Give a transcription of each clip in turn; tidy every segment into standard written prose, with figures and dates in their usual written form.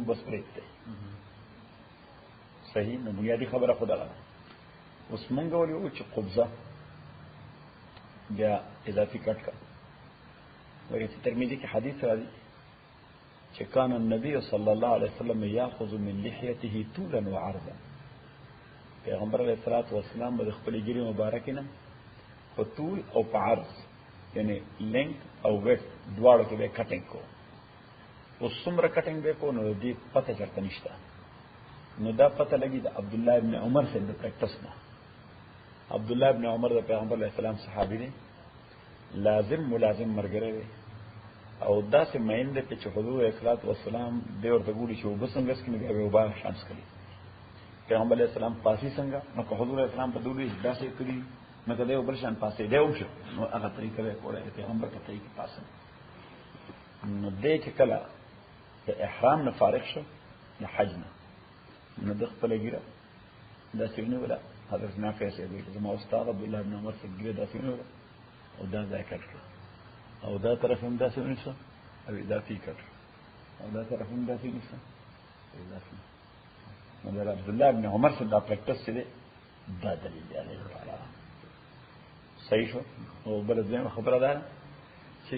بس پرېږدئ. صحیح. نو بنیادي خبره خو دغه ده. اوس مونږ وایو چې قبضه بیا اضافي کټ کړه. وایي چې ترمذي کې حدیث راځي چې کان النبي صلی الله علیه وسلم یاخذ من لحیته طولا وعرضا. پیغمبر علیه الصلاۃ والسلام د خپل ګیرې مبارکې نه په طول او په عرض یعنی لینک او ویت دواړو کې به کټینګ کو. اوس څومره کټینګ به کو نو دې پته چرته نشته. نو دا پته لګي د عبد الله ابن عمر سے د پریکټس نه. عبد الله ابن عمر د پیغمبر علیه السلام صحابي دی، لازم ملازم مرګره دی او داسې مین دی چې حضور علیه الصلاۃ والسلام دی ورته ګوري چې وبسنګ اس کې نه به وبا شانس کوي. پیغمبر علیه السلام پاسي څنګه نو که حضور علیه السلام په دوی داسې کړی نو کله یو بل شان پاسې دی او شو نو هغه طریقه به کوله پیغمبر په طریقې پاسه. نو دې چې کله د احرام نه فارغ شو د حج نه نو د خپل ګیره داسې نه ولا حضرت نافع سے ویل زما استاد عبد الله بن عمر سے ګیره داسې نه ولا او دا ځای کړ او دا طرف هم داسې نه شو او اضافي کړ او دا طرف هم داسې نه شو اضافي. نو د عبد الله بن عمر سے دا پریکټس دی دا دلیل دی علیه تعالی. صحیح شو. او بل ځای خبره ده چې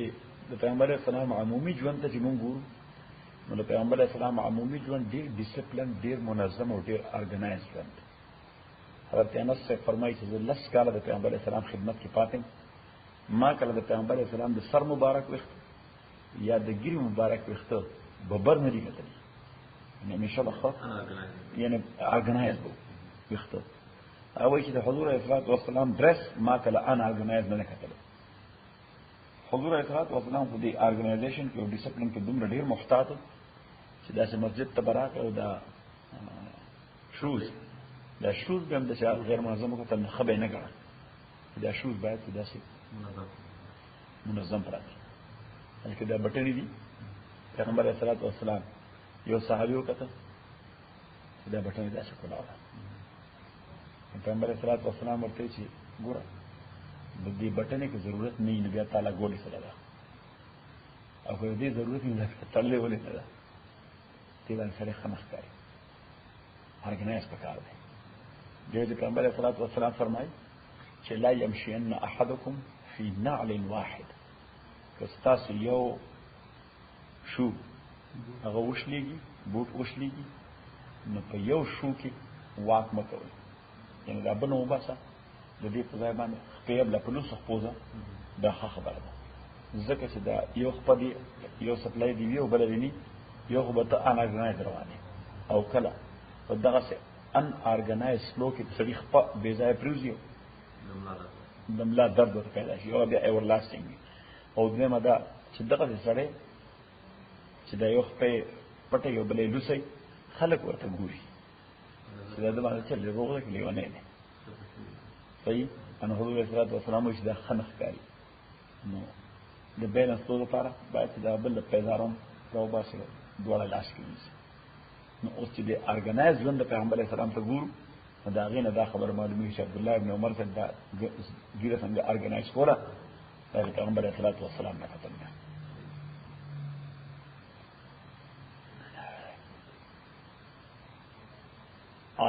د پیغمبر اسلام عمومي ژوند ته چې مونږ ګورو نو د پیغمبر اسلام عمومي ژوند ډیر ډیسپلین ډیر منظم او ډیر ارګنایز ژوند. حضرت انس سے فرمایي چې لس کاله د پیغمبر اسلام خدمت کې پاتم ما کله د پیغمبر اسلام د سر مبارک وخت یا د ګیری مبارک وخت ببر نه لري کتل یعنی همیشه بخوا یعنی ارګنایز وخت او چې د حضور علیه السلام درس ما کله ان ارګنایز نه کتل. حضور علیه السلام په دې ارګنایزیشن کې او ډیسپلین کې دومره ډیر محتاط چې داسې مسجد ته براک او دا شوز به هم د غیر منظم کتل خبره نه کړه. دا شوز باید داسې منظم پراته هلکه دا بټنې دي. پیغمبر علیه السلام یو صحابي وکړه دا بټنې داسې کولاوه. پیغمبر علیه السلام ورته چې ګوره د دې بټنې کې ضرورت نه وي نو بیا تعالی ګولې سره ده او که دې ضرورت نه ده تړلې ولې نه ده دې باندې سره خمس کوي ارګنایز پکار دی. د پیغمبر علیه السلام فرمایي چې لا يمشين احدكم في نعل واحد. که ستاسو یو شو هغه وشلېږي بوټ وشلېږي نو په یو شو کې واک مه کوئ یعنی دا بنه وباسه د دې په ځای باندې خپل لا پلوس خپوزه دا خبره ده ځکه چې دا یو خپل یو سپلای دی یو بل دی یو خو به ته ان ارګنایز روانه او کله په دغه سه ان ارګنایز فلو کې سړي خپل بې ځای پروزیو دملا درد پیدا شي او بیا ایور لاسټینګ او دغه دا چې دغه سره چې دا یو خپل پټه یو بلې لوسي خلک ورته ګوري چې دا د باندې چې لږه کې لیونه نه صحیح. ان حضور صلی الله علیه وسلم چې دا خنخ کوي نو د بیلنس ټول لپاره باید دا بل پیدارون راو باسي دوه لاس کې نو اوس چې د ارګنایز ژوند پیغمبر اسلام ته ګورو دا غینه دا خبر معلومه چې عبد الله ابن عمر څنګه دا ګیره څنګه ارګنایز کوله دا پیغمبر صلی الله علیه وسلم نه کتل.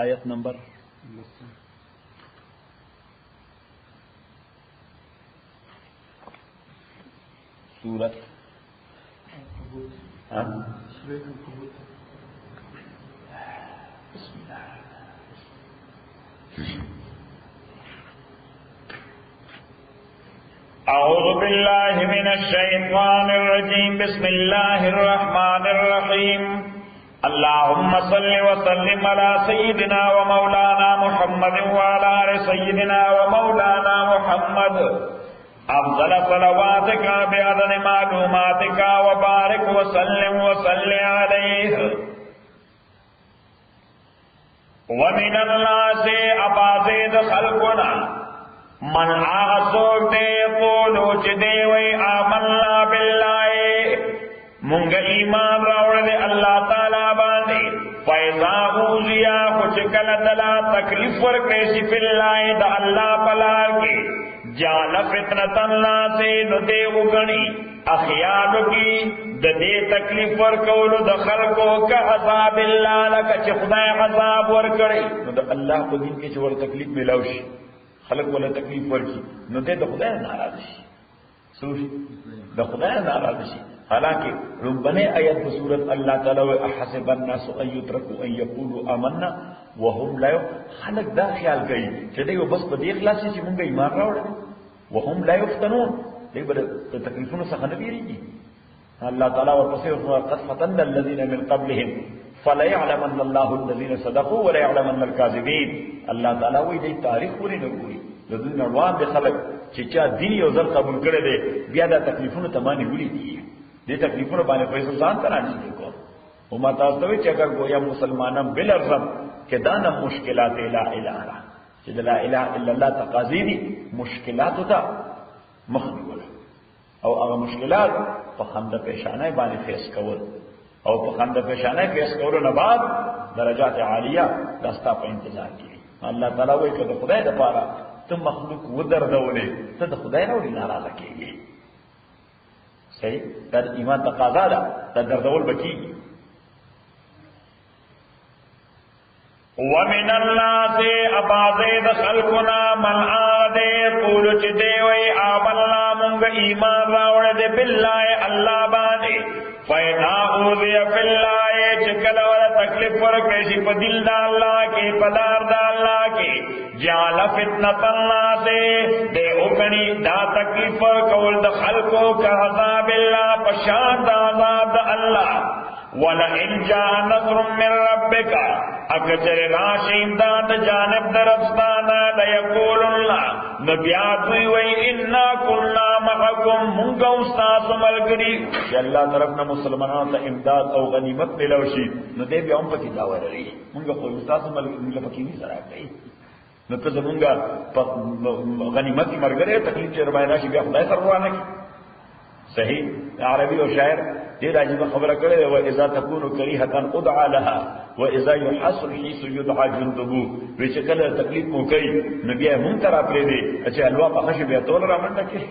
آیت نمبر سورت بسم الله. أعوذ بالله من الشيطان الرجيم. بسم الله الرحمن الرحيم. اللهم صل وسلم على سيدنا ومولانا محمد وعلى آل سيدنا ومولانا محمد أفضل صلواتك بعدد معلوماتك وبارك وسلم عليه. ومن الناس أبازيد خلقنا من آغسوك دے قولو چدے وی آمنا باللہ منگ ایمان راوڑ دے اللہ تعالیٰ باندے فیضا اوزیا خوچکل دلا تکلیف ورکریسی فی اللہ دا اللہ پلار کی جعل فتنة الناس ندے وگنی اخیال کی ددے تکلیف ورکولو دخل کو کا عذاب اللہ لکا چھ خدای عذاب ورکڑی نو دا اللہ کو دین کے چھ ور تکلیف ملاوشی خلق والا تکلیف ورکی نو دے دا خدای ناراض شی سوشی دا خدای ناراض شی حالانکہ ربنے آیت بصورت اللہ تعالی و احسب الناس ان یترکوا ان یقولوا آمنا وهم لا خلق دا خیال گئی چې دوی بس په دې اخلاص چې مونږ ایمان راوړل وهم لا یفتنون دوی به تکلیفونو څخه نه بیریږي الله تعالی ورپسې قد فتن الذين من قبلهم فلا يعلمن الله الذين صدقوا ولا يعلمن الكاذبين الله تعالی وی دې تاریخ پوری نه ګوري د دوی نړوان به خلق چې چا دین یو ځل قبول کړي دي بیا دا تکلیفونو تمانی ولي دي دې تکلیفونو باندې پیسې ځان ترانه کو او ما تاسو ته چې اگر گویا مسلمانان بل ارزم کہ دانا مشکلات لا الہ الا چې لا اله الا الله تقاضی دي مشکلات تا مخنی ولا او هغه مشکلات په خنده پیشانه باندې فیس کول او په خنده پیشانه فیس کول نه بعد درجات عالیه داستا په انتظار کې الله تعالی وایي چې خدای د پاره ته مخلوق ودرځولې ته د خدای نه ولې ناراضه کېږي صحیح دا ایمان تقاضا ده دا دردول بکیږي ومن الناس ابازید خلقنا من عادے قول چدے وی آمنا منگ ایمان راوڑ دے باللہ اللہ بانے فینا اوذی فی اللہ چکل والا تکلیف ورکشی پدل دا اللہ کی پدار دا اللہ کی جعل فتنة الناس دے اکنی دا تکلیف ورکول دا خلقو کا عذاب اللہ پشان دا عذاب دا اللہ وَلَئِنْ جَاءَ نَصْرٌ مِّن رَّبِّكَ اگر راشی امداد جانب درستانا لَيَقُولُنَّ نبیات ہوئی وئی اِنَّا كُنَّا مَعَكُمْ منگا استاس ملگری کہ اللہ طرفنا مسلمانان تا امداد او غنیمت ملوشی نو دے بیا ام پکی داور رہی منگا کوئی استاس ملگری پکی نہیں سرا گئی نو کز منگا غنیمت کی مرگرے تکلیف چیر بائی راشی بیا خدای سر روانا کی صحیح عربی و شاعر دیر عجیب خبر کرے وَإِذَا تَكُونُ كَرِيهَةً اُدْعَى لَهَا وَإِذَا يُحَسُ الْحِيسُ يُدْعَى جُنْدُبُ ویچکل تکلیف مو کئی نبی منتر اپلے دے اچھا الوا پخش بیا تول را منڈا کے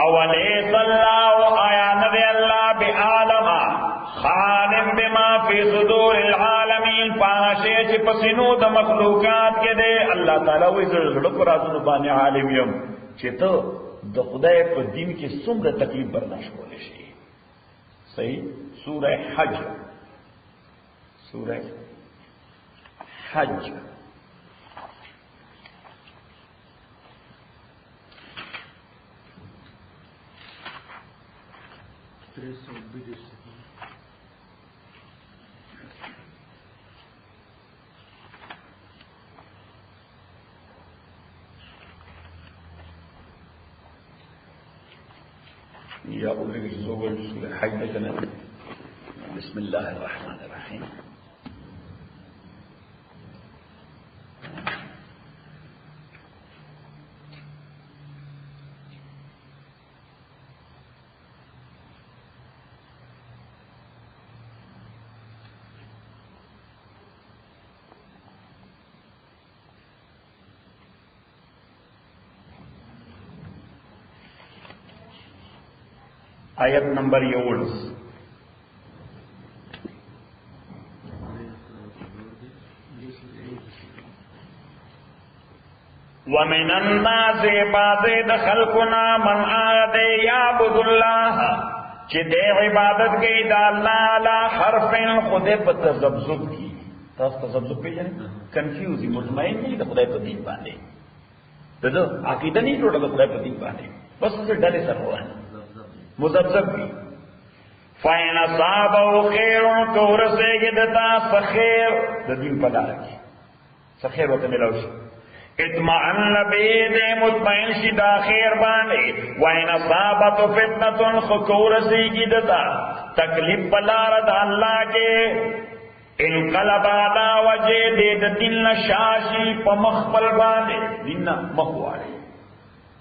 اولیس اللہ آیا نبی اللہ بعالم خالم بما فی صدور العالمین پاشے چی پسنو دا مخلوقات کے دے اللہ تعالیٰ وی زرزڑک رازن بانی عالمیم چی تو د خدای په دین کې څومره تکلیف برداشت کولای شي صحیح سورہ حج یا اولئک سورہ حج میں بسم اللہ الرحمن الرحیم آیت نمبر 7 ومن الناس بعض خلقنا من عاد يعبد الله چې دې عبادت کوي د الله علی حرف خدای په تذبذب کی تاسو تذبذب پیژنئ کنفیوزي مطمئن نه د خدای په دین باندې دغه عقیده نه جوړه د خدای په دین باندې بس څه ډلې سره روان مذبذب کی فین اصابه خیر کو رسېږي دتا خیر د دین په لار کې خیر وته ملوشي اطمئن بید مطمئن شي دا خیر باندې وین اصابت فتنه کو رسېږي دتا تکلیف په لار د الله کې انقلب علی وجه دې د دین شاشي په مخبل باندې دین مخواړي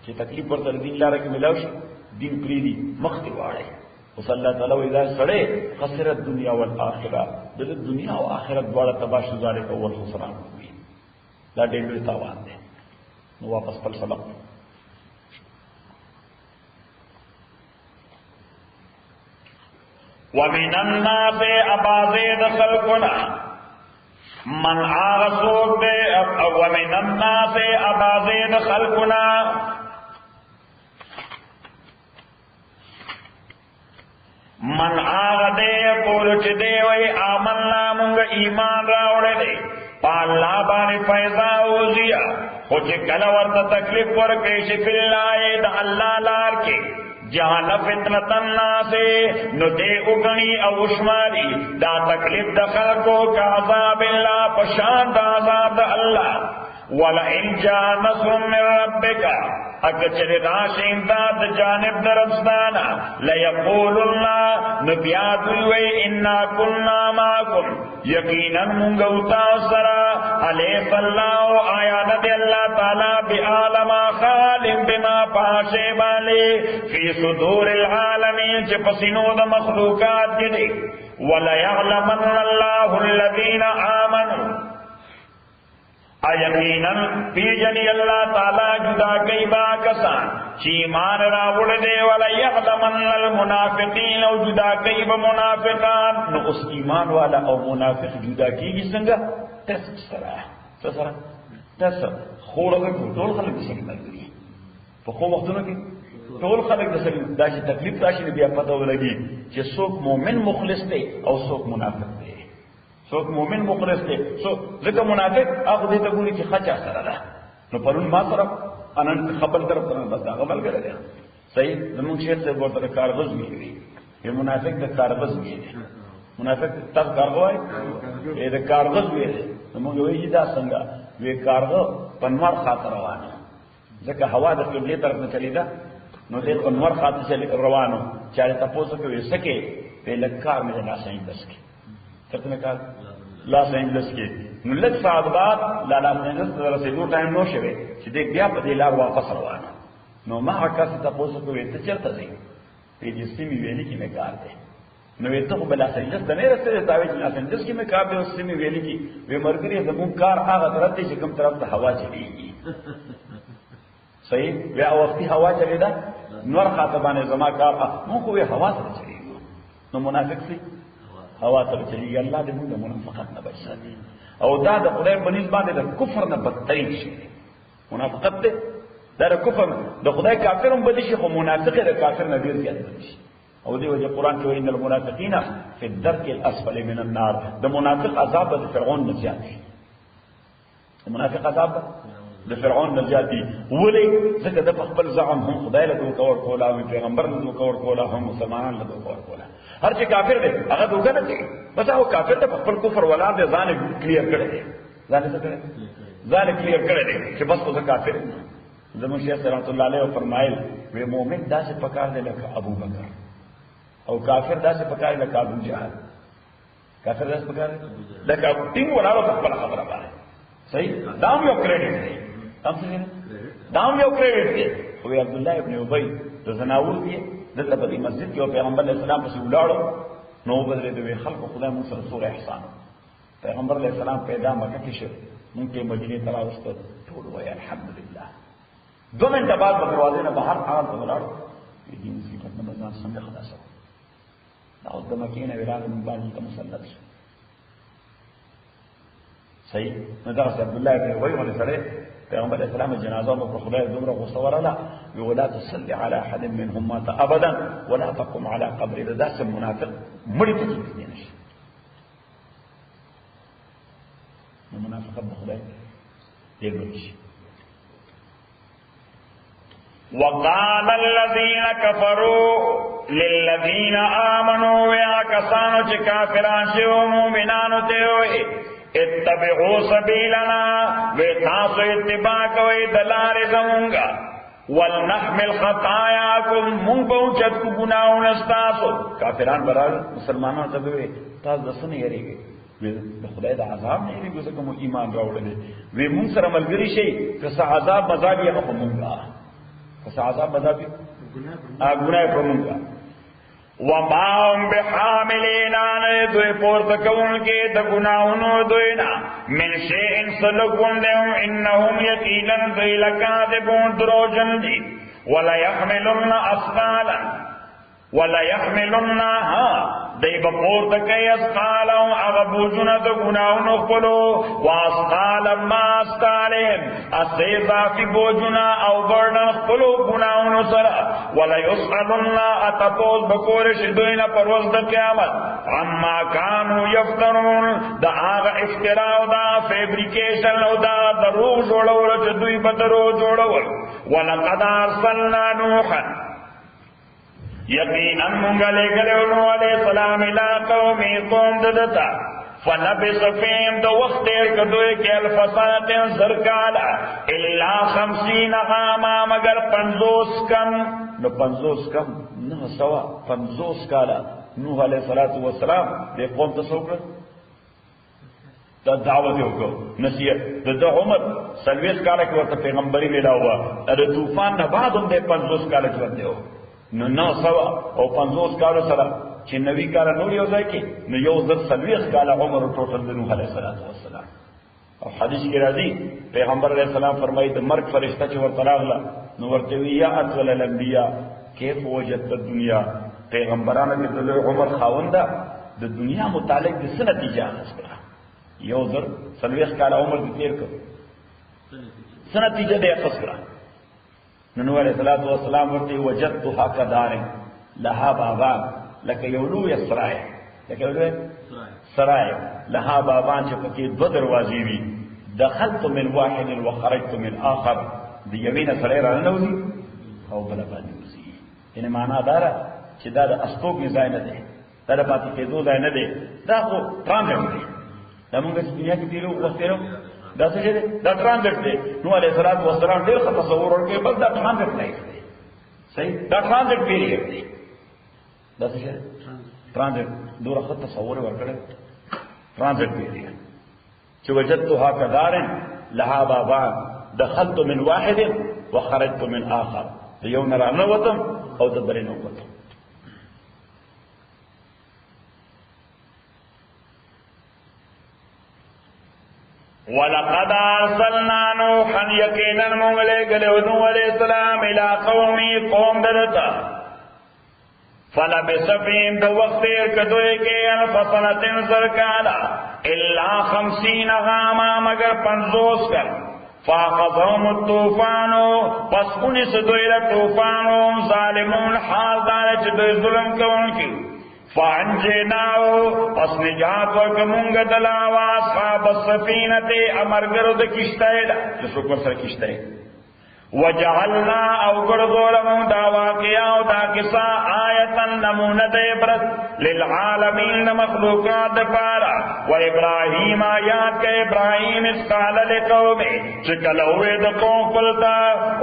چې تکلیف ورته دین لار کې ملوشي دین پریدي مختی واړي وصلی الله تعالی اذا سړې خسرت دنیا والآخرة د دنیا او آخرت دواړه تباہ شو ذالک اول خسران وي دا ډېر لوی تاوان دی. نو واپس خپل سبق ومن الناس ابازید خلقنا من آغسوک دے ومن الناس ابازید خلقنا من آغدے قول چدے وی آمنا منگ ایمان راوڑے دے پا اللہ بانی فیضا اوزیا خوچ کلورت تکلیف ورکیش فی اللہ دا اللہ لار کے جہاں فتنة الناس نو دے اگنی او شماری دا تکلیف دا خلقو کا عذاب اللہ پشان دا عذاب دا اللہ وَلَئِنْ جَاءَ نَصْرٌ مِّن رَّبِّكَ اگر چلے راش امداد جانب درستانا لَيَقُولُنَّ نبیات ہوئے اِنَّا كُنَّا مَعَكُمْ یقیناً منگوتا سرا علیہ اللہ آیا ندی اللہ تعالیٰ بِعَالَمَ خَالِمْ بِمَا پاشے والے فی صدور العالمین چھ پسنود مخلوقات گرے وَلَيَعْلَمَنَّ اللَّهُ الَّذِينَ آمَنُوا یقیناً پی جنی اللہ تعالیٰ جدا کئی با کسان چی ایمان راوڑ دے والا یعلمن المنافقین او جدا کئی با منافقان نو اس ایمان والا او منافق جدا کی گی سنگا تسک سرا خوڑا کو ٹول خلق دسلی ملگری پا خو مختونو کی ٹول خلق دسلی داشی تکلیف داشی نبی پتہ ہو لگی چی سوک مومن مخلص دے او سوک منافق دے سوک مومن مخلص دے سو ذکر منافق آخو دیتا گونی چی خچا سر اللہ نو پرون ما طرف انان خبر طرف طرف بس غبل کر دیا صحیح زمان شیخ سے بورتا دا کارغز گئی یہ منافق دا کارغز گئی منافق تک کارغوائی یہ دا کارغز گئی زمان گوئی جی دا سنگا وی کارغو پنوار خاطر روانو ذکر ہوا دا قبلی طرف میں چلی دا نو دے پنوار خاطر چلی روانو چاہے تپوسو کہ وی سکے وی لکار میں لا سائن دس کے کتنے کال لاس اینجلس کے نو لگ ساعت بعد لاس اینجلس رسیدو ٹائم نو شوے چې دې بیا په دې لار واپس روانه نو ما هکا څه تاسو کوی ته چرته ځئ په دې سیمې ویلي کې مې کار دی نو ته په لاس اینجلس د نه رسېږي دا وی لاس اینجلس کې مې کار دی او سیمې ویلي کې وې مرګري زموږ کار هغه طرف ته چې کوم طرف ته هوا چلیږي صحیح بیا وختي هوا چلیدا نور خاطبانه زما کار مو خو هوا سره چلیږي نو منافق سي هوا تر چلیږي الله دې موږ منافقت نه بچ ساتي او دا د خدای په نسبت باندې د کفر نه بدترین شي منافقت ده دا د کفر د خدای کافرون بد شي خو منافق د کافر نه ډیر زیات شي او دې وجه قران کې ان المنافقین فی الدرک الاسفل من النار د منافق عذاب د فرعون نه زیات دی منافق عذاب د فرعون نه زیات دی ولې ځکه د خپل زعم هم خدای له دوکه ور کولا او پیغمبر له دوکه ور کولا هم مسلمانان له دوکه ور کولا ہر چی کافر دے اگر دوکہ نہ چاہیے بس وہ کافر دے پخپل کفر ولا دے ځان کلیئر کړی دی ځان څه کړی ځان کلیئر کړی دی چې بس وہ کافر زمون شیخ رحمت الله علیه فرمایل وی مومن داسې پکار دی لکه ابو بکر او کافر داسې پکار دی لکه ابو جهل کافر داسې پکار دی لکه ټینګ ولاړو خپل خبره باندې صحیح دام یو کریډټ دی دام یو کریډټ دی خو عبد الله ابن ابی د زناور دی دلته په مسجد کې پیغمبر علیه السلام پسې ولاړو نو بدلې دوی خلق خدای موږ سره سور احسان پیغمبر علیه السلام پیدا مکه کې شو موږ په مدینه ته راوستو ټول وای الحمدلله 2 منټه بعد په دروازې نه بهر حالت ولاړو دې مصیبت نه ځان څنګه خلاصو دا د مکې نه ویراله موږ باندې مسلط شو صحیح نو دا عبد الله بن ابي ولې سره پیغمبر علیہ السلام جنازہ میں خدای دومره غصه ورلا ولا تصلي على احد منهم مات ابدا ولا تقم على قبر ذات منافق مړی ته کېږي نشي منافقت خدای دې ورشي وقال الذين كفروا للذين آمنوا يا كسانو چې کافران شو مؤمنانو ته وي اتبعوا سبیلنا وی تاسو اتباع کوئی دلار زمونگا ولنحمل خطایاکم مونگ پہنچت کو گناہون استاسو کافران برار مسلمانان تبوی تاس دسن یری گئی وی خدای دا عذاب نہیں دی گوزا کمو ایمان راوڑے دی وی مونگ سر ملگری شئی کسا عذاب مذابی اخو مونگا کسا عذاب مذابی گناہ پر مونگا وما هم بحاملین عن نه دوی پورته کوونکي د ګناهونو دوی نه من شیء سلکون لهم انهم یقینا دوی لکاذبون دروغجن دي ولا يحملن اثقالا ولا يحملنها دی بپورته کوي اثقالا هغه بوجونه د ګناهونو خپلو واثقالا ما اثقالهم اضافي بوجونه او برډن خپلو ګناهونو سره ولا يسألن اتپوس بکول شي دوی نه پر ورځ د قیامت عما كانوا يفترون دا هغه افترا او دا فیبریکیشن او دا دروغ جوړول چې دوی په دروغ جوړول ولقد ارسلنا نوحا یقینا مونږه لګلو نو علیہ السلام الى قوم قوم ددتا فلبث فيهم دو وقت دیر کدوئے کہ الفسات زرکالا الا 50 عاما مگر 50 کم نو 50 کم نه سوا 50 کالا نوح علیہ السلام دے قوم تصور دا دعوت وکړو نصیحت د عمر 40 کاله کې ورته پیغمبري ویلا هوا د طوفان نه بعد هم د 50 کاله ژوند دیو نو 900 او 50 کاله سره چې نوی کاله نور یو ځای کې نو یو ځل 40 کاله عمر ټوټل د نوح علیه السلام او حدیث کې راځي پیغمبر علیه السلام فرمایي د مرګ فرشته چې ورته راغله نو ورته وی یا اطول الانبیاء کیف وجدت الدنيا پیغمبرانو کې د عمر خاونده د دنیا متعلق د څه نتیجه اخیسته یو ځل 40 کاله عمر دې تیر کړ څه نتیجه دې اخیسته نو علیہ السلام ورته وجدتها كدار لها بابان لك یولو یسرای لك یولو سرای لها بابان چې پکې دو دروازې وي دخلت من واحد وخرجت من آخر دی یمین سره رانوزي او بل باندې وزي ان معنا دارا چې دا د استوګ ځای نه دی دا د پاتې کېدو ځای نه دی دا خو ترانزیت دی دا موږ چې دنیا کې تیرو وختیرو دا څه دی دا ترانزیت دی نو علیہ السلام ډېر ښه تصور ورکړي بس دا ترانزیت لایف دی صحیح دا ترانزیت پیریډ دی دا څه دی ترانزیت دوره ښه تصور ورکړي ترانزیت پیریډ چې وجدتها كدار لها بابان دخلت من واحد وخرجت من آخر یو نه رانوتم او د بل نه ووتم ولقد ارسلنا نوحا یقینا موږ لېږلو نوح علیہ السلام الى قومي قوم دلتا فلبث فيهم د وخت تیر کدوئے کې الف سنة زرکالا الا 50 عاما مگر 50 کل فاخذهم الطوفان پس انس دوی له طوفان ظالمون حال دار چې دوی ظلم کوونکي فانجیناو پس نجات ورکمونگا دلاوا اصحاب السفینت امرگرو دا کشتای دا جسو کور سر کشتای وجعلنا او گردولمون دا واقعاو دا کسا آیتا نمون دا عبرت للعالمین مخلوقات دا پارا و ابراہیم آیات کا ابراہیم اس قال لقومی چکلوے دا قوم قلتا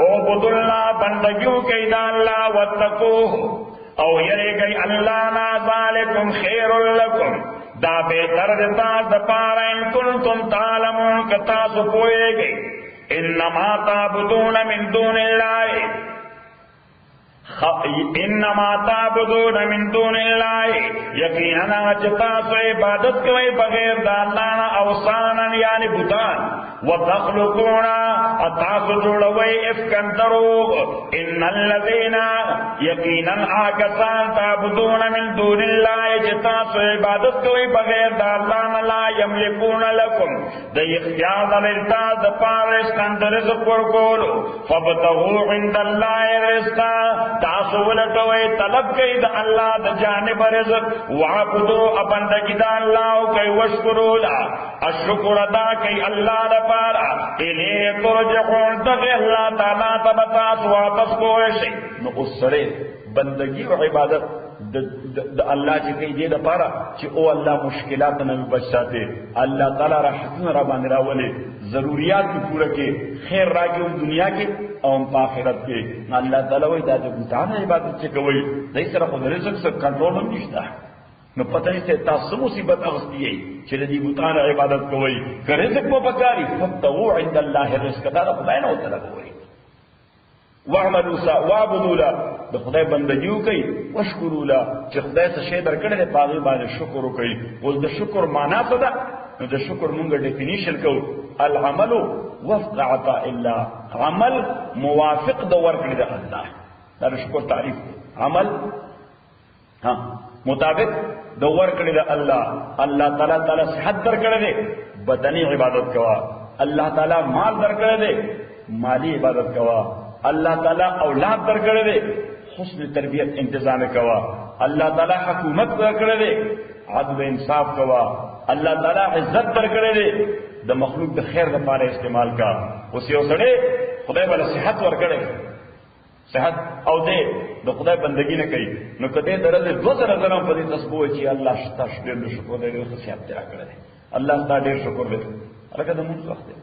عبد اللہ بندگیوں کے دا اللہ واتقوه او یری گئی اللہ نا ذالکم خیر لکم دا بہتر دیتا دپارا ان کنتم تعلمون کتا سپوئے گئی انما تعبدون من دون اللہ انما تعبدون من دون اللہ یقینا چتا سو عبادت کوئی بغیر دا اللہ نا اوثانا یعنی بتان وتخلقون اتاس جوڑوئی افکن دروغ ان الذین یقینا آکسان تعبدون من دون اللہ چتا سو عبادت کوئی بغیر دا اللہ نا لا یملکون لکم دا اختیار دلتا دا پار رزقن دا رزق ورکولو فابتغوا عند اللہ رزقا تاسو ولټوي طلب کوي د الله د جانب رزق وعبدو بندگی د الله کوي وشکرو لا الشکر ادا کوي الله د پاره الیه ترجعون دغه الله تعالی ته تاسو واپس کوئ شي نو اوسره بندگی او عبادت د الله چې کوي دې د پاره چې او الله مشکلات نه بچاته الله تعالی رحمت را باندې راولي ضرورت پوره کې خیر راګو دنیا کې او په آخرت کې الله تعالی وایي دا د بوتانه عبادت چې کوي دای سره خو رزق سره کنټرول هم نشته نو پتہ نشته تاسو مصیبت اغستی چې د دې بوتانه عبادت کوي که رزق په پکاري فتو عند الله الرزق دا خدای نه وته کوي واعبدوا له د خدای بندګیو کوي واشکروا له چې خدای څه شی درکړي دی پاغي باندې شکر وکړي. اوس د شکر معنا څه ده؟ نو د شکر مونږ ډیفینیشن کوو العمل وفق عطاء الله، عمل موافق د ورکړي د الله. دا د شکر تعریف دی. عمل مطابق د ورکړي د الله. الله تعالی صحت درکړي دی، بدني عبادت کوا. الله تعالی مال درکړي دی، مالی عبادت کوا. اللہ تعالی اولاد درکړي دي، حسن تربیت انتظام کوا. اللہ تعالی حکومت درکړي دي، عدل انصاف کوا. اللہ تعالی عزت درکړي دي، د مخلوق د خیر لپاره استعمال کا. اوس یو سړی خدای بل صحت ورکړي، صحت او دې د خدای بندگی نه کوي، نو کته درته 2000 درهم په دې تسبیح چې الله شته ډېر شکر دې خو صحت درکړي دي. الله ستاسو ډېر شکر دې. الکه د موږ وخت دی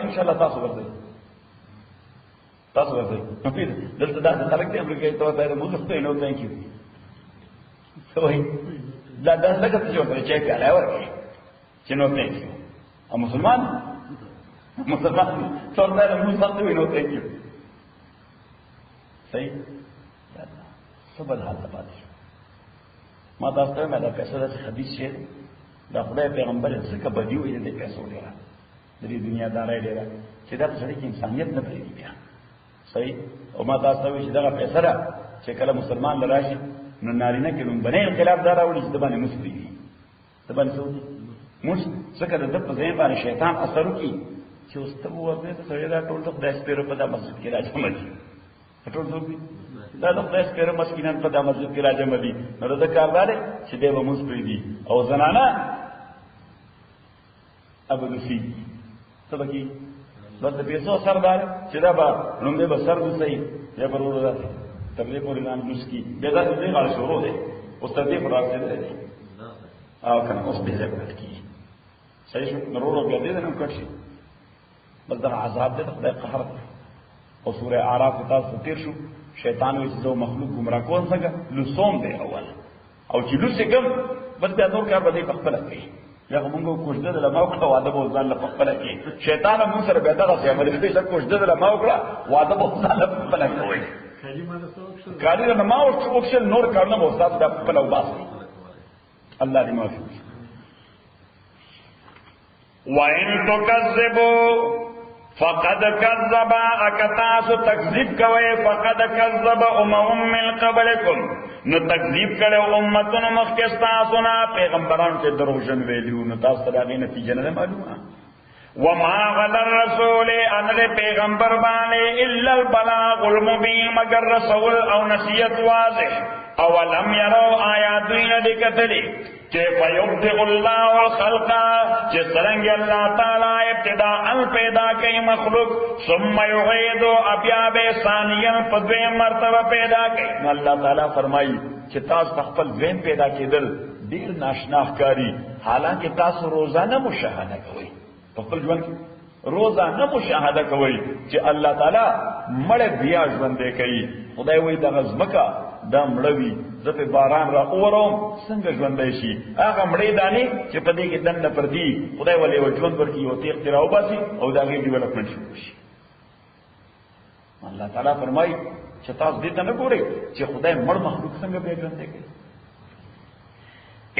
ان شاء الله تاسو ورته تاسو ورته دلته دا خلک دې امریکای ته وایي موږ ته نو ثانک یو سوې دا څنګه څه جوړه چې پیاله ورکړي چې نو ثانک یو ا مسلمان څنګه موږ ته نو ثانک یو صحیح سبحان الله پاتې ما تاسو ته مې دا پیسې د حدیث شه دا خدای پیغمبر څخه بدیو یې دې پیسې ډیره د دې دنیا دارای ډیره چې دا څه کې انسانيت نه پریږي بیا صحیح. او ما تاسو ته چې دا پیسې را چې کله مسلمان لراشي نو نارینه کې نوم بنې انقلاب دار راوړي چې د باندې مسلي دي د باندې سعودي موږ څنګه د په ځای باندې شیطان اثر وکي چې اوس ته وځي ته سړی دا ټول د خدای سپیره په د مسجد کې راځي مدي ټول دوی دا د خدای سپیره مسکینان په د مسجد کې راځي مدي نو د کاردار چې دی به مسلي دي او زنانه ابو دسی سبکی بس پیسو سردار چې دا به لومبه به سر دوسي یا پر ورو راځي تبلیغ ورنان مسکی به دا دې غاړه شروع ده اوس ته دې پر راځي ده او کنه اوس به دې پټ کی صحیح شو ضرورو بیا دې نه کټ شي بس دا عذاب دې خدای قهر او سوره اعراف تاسو تیر شو شیطان وې چې مخلوق گمراه کول څنګه لسوم دی اول او چې لوسه کوم بس بیا نور کار به خپل کوي یا موږ کوشده د لماو کړه واده به ځان له خپل کې شیطان موږ سره به دغه څه عمل کوي چې کوشده د لماو کړه واده به ځان له خپل کوي کاری نه ما او اوکشل نور کارونه به تاسو د خپل او باس الله دې معاف کړي. وَإِن تُكَذِّبُوا فقد كذب اکتاس تکذیب کوي فقد كذب من قبلكم نو تکذیب کړو امتونو مخکې تاسو نه پیغمبرانو چې دروژن ویلو نو تاسو ته دغه نتیجه نه معلومه. وما غدر الرسول ان پیغمبر باندې الا البلاغ المبين مگر رسول او نصیحت واضح. اولم يروا آیات دکتلی کیف یبدئ الله الخلق چې څنګه الله تعالی ابتداء پیدا کړي مخلوق ثم يعيد ابیا به ثانیا په دویم مرتبه پیدا کړي. الله تعالی فرمایي چې تاسو خپل ذهن پیدا کېدل ډیر ناشنا ښکاري حالانکه تاسو روزانه مشاهده کوئ په خپل ژوند کې روزانه مشاهده کوئ چې الله تعالی مړ بیا ژوند کوي. خدای وایي د غزمکا دا مړوي زپه باران را اوروم څنګه ژوندای شي هغه مړې دانی چې په دې کې دنه پر دی خدای ولې وجوند ورکی او تیغ تراو باسي او دا غي ډیولپمنٹ شي. الله تعالی فرمایي چې تاسو دې ته نه ګورئ چې خدای مړ مخلوق څنګه به ژوند کوي.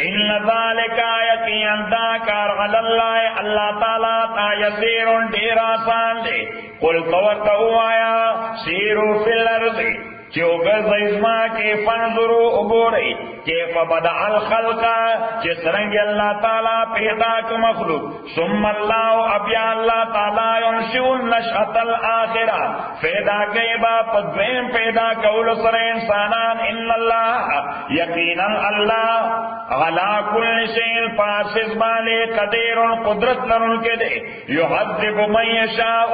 ان ذالک یقین دا کار علی الله الله تعالی تا یسیر ډیر آسان دی. قل تو آیا سیرو فی الارض چې وګرځي اسما کې فنظروا وګورئ کیف بدع الخلق چې څنګه الله تعالی پیدا کړ مخلوق ثم الله ابیا الله تعالی ينشئ النشأة الاخره پیدا کوي با پدویم پیدا کول سره انسانان. ان الله یقینا الله علی کل شیء فاسز باندې قدیر قدرت لرونکی دی. يعذب من یشاء